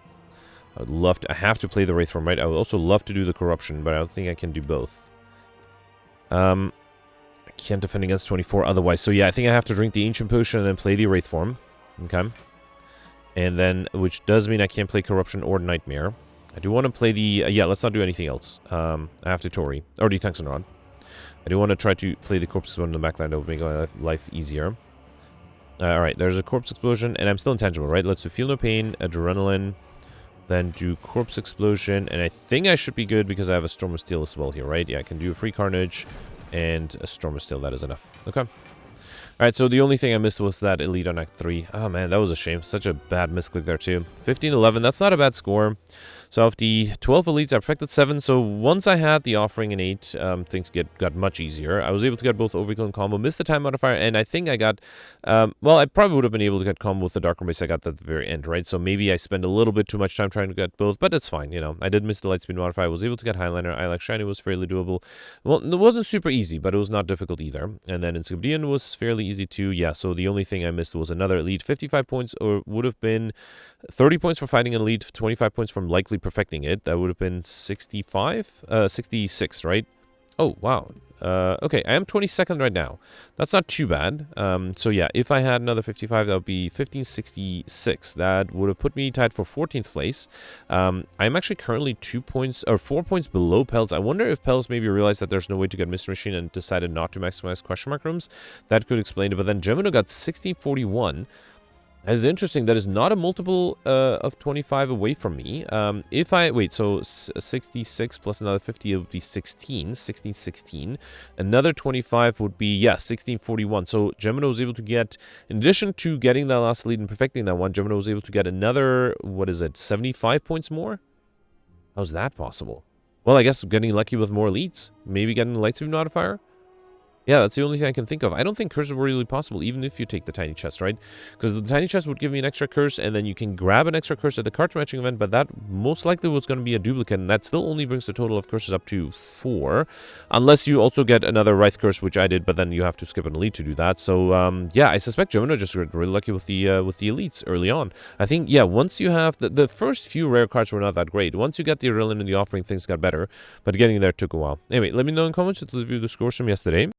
I would love to. I have to play the Wraith Form, right? I would also love to do the Corruption, but I don't think I can do both. I can't defend against 24 otherwise. So yeah, I think I have to drink the Ancient Potion and then play the Wraith Form. Okay. And then, which does mean I can't play Corruption or Nightmare. I do want to play the... yeah, let's not do anything else. I have to Tori. Or the Tungsten Rod. I do want to try to play the Corpse Explosion in the backline. That would make my life easier. Alright, there's a Corpse Explosion. And I'm still intangible, right? Let's do Feel No Pain, Adrenaline, then do Corpse Explosion. And I think I should be good because I have a Storm of Steel as well here, right? Yeah, I can do a Free Carnage and a Storm of Steel. That is enough. Okay. Alright, so the only thing I missed was that Elite on Act 3. Oh man, that was a shame. Such a bad misclick there too. 15-11, that's not a bad score. So of the 12 elites, I perfected 7. So once I had the Offering in 8, things got much easier. I was able to get both Overkill and Combo, missed the time modifier, and I think I got... well, I probably would have been able to get Combo with the Dark Embrace I got at the very end, right? So maybe I spent a little bit too much time trying to get both, but it's fine, you know. I did miss the Lightspeed modifier. I was able to get Highliner. I like Shiny was fairly doable. Well, it wasn't super easy, but it was not difficult either. And then Encyclopedian was fairly easy too. Yeah, so the only thing I missed was another elite. 55 points, or would have been 30 points for fighting an elite, 25 points from likely perfecting it. That would have been 66, right? Oh, wow. Okay, I am 22nd right now. That's not too bad. So yeah, if I had another 55, that would be 1566. That would have put me tied for 14th place. I'm actually currently 4 points below Pels. I wonder if Pels maybe realized that there's no way to get Mystery Machine and decided not to maximize question mark rooms. That could explain it. But then Gemino got 1641. That is interesting. That is not a multiple of 25 away from me. If I... Wait, so 66 plus another 50, it would be 16. Another 25 would be, yeah, 1641. So Gemino was able to get, in addition to getting that last lead and perfecting that one, Gemino was able to get another, what is it, 75 points more? How's that possible? Well, I guess getting lucky with more elites. Maybe getting the Lightspeed modifier? Yeah, that's the only thing I can think of. I don't think curses were really possible, even if you take the tiny chest, right? Because the tiny chest would give me an extra curse, and then you can grab an extra curse at the card matching event, but that most likely was going to be a duplicate, and that still only brings the total of curses up to 4. Unless you also get another Wraith curse, which I did, but then you have to skip an elite to do that. So, yeah, I suspect Gemino just got really lucky with the elites early on. I think, yeah, once you have... The first few rare cards were not that great. Once you get the Ironclad and the Offering, things got better, but getting there took a while. Anyway, let me know in comments to review the scores from yesterday.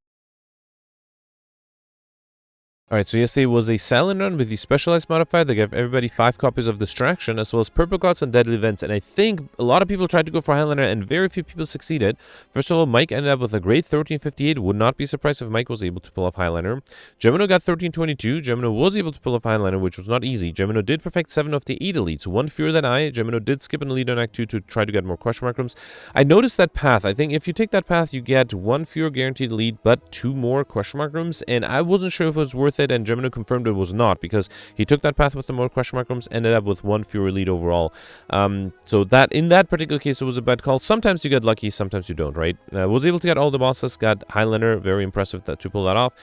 Alright, so yesterday was a silent run with the specialized modifier that gave everybody 5 copies of Distraction, as well as Purple Gods and Deadly Events, and I think a lot of people tried to go for Highlander, and very few people succeeded. First of all, Mike ended up with a great 1358, would not be surprised if Mike was able to pull off Highlander. Gemino got 1322, Gemino was able to pull off Highlander, which was not easy. Gemino did perfect 7 of the 8 elites, one fewer than I. Gemino did skip an elite on Act 2 to try to get more question mark rooms. I noticed that path. I think if you take that path, you get 1 fewer guaranteed elite, but 2 more question mark rooms, and I wasn't sure if it was worth it, and Gemino confirmed it was not, because he took that path with the more question mark rooms, ended up with 1 fewer lead overall. So that in that particular case, it was a bad call. Sometimes you get lucky, sometimes you don't, right? Was able to get all the bosses, got Highlander, very impressive to pull that off.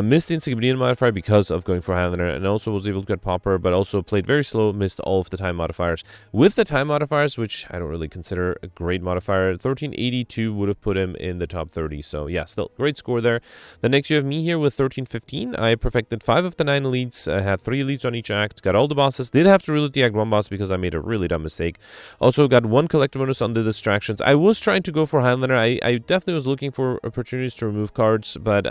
Missed the Insignificant modifier because of going for Highlander, and also was able to get Popper, but also played very slow, missed all of the time modifiers. With the time modifiers, which I don't really consider a great modifier, 1382 would have put him in the top 30. So yeah, still great score there. Then next you have me here with 1315. I perfected 5 of the 9 elites. I had 3 elites on each act, got all the bosses, did have to reload the Act 1 boss because I made a really dumb mistake. Also got 1 collector bonus on the distractions. I was trying to go for Highlander. I definitely was looking for opportunities to remove cards, but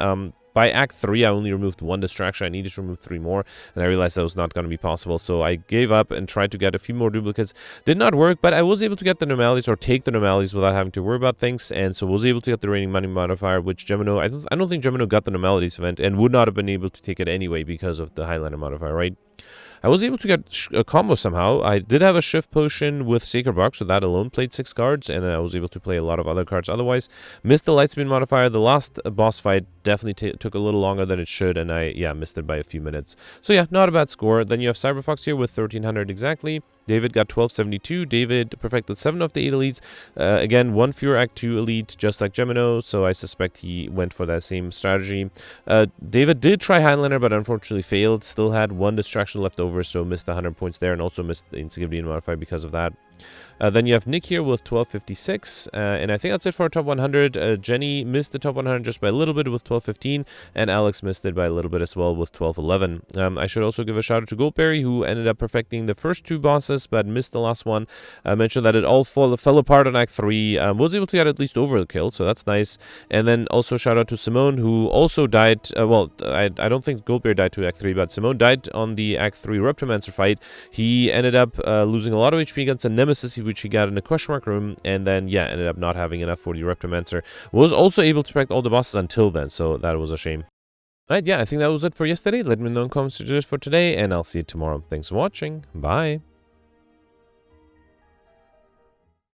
by Act 3, I only removed 1 distraction. I needed to remove 3 more, and I realized that was not going to be possible, so I gave up and tried to get a few more duplicates. Did not work, but I was able to get the normalities, or take the normalities without having to worry about things, and so was able to get the reigning money modifier, which Gemino, I don't think Gemino got the normalities event, and would not have been able to take it anyway because of the Highlander modifier, right? I was able to get a combo somehow. I did have a shift potion with Sacred Bark, so that alone played 6 cards, and I was able to play a lot of other cards otherwise. Missed the Lightspeed modifier. The last boss fight definitely took a little longer than it should, and I, missed it by a few minutes. So yeah, not a bad score. Then you have Cyberfox here with 1300 exactly. David got 1272. David perfected 7 of the 8 elites. Again, 1 fewer Act 2 elite, just like Gemino, so I suspect he went for that same strategy. David did try Highlander, but unfortunately failed. Still had 1 distraction left over, so missed 100 points there, and also missed the Insignificant modifier because of that. Then you have Nick here with 1256, and I think that's it for our top 100. Jenny missed the top 100 just by a little bit with 1215, and Alex missed it by a little bit as well with 1211. I should also give a shout out to Goldberry, who ended up perfecting the first 2 bosses, but missed the last one. I mentioned that it all fell apart on Act 3. Was able to get at least overkill, so that's nice. And then also shout out to Simone, who also died. I don't think Goldberry died to Act 3, but Simone died on the Act 3 Reptomancer fight. He ended up losing a lot of HP against a Nemesis, which he got in a question mark room, and then ended up not having enough for the Reptomancer. Was also able to perfect all the bosses until then, so that was a shame. Alright, I think that was it for yesterday. Let me know in the comments to do it for today, and I'll see you tomorrow. Thanks for watching. Bye.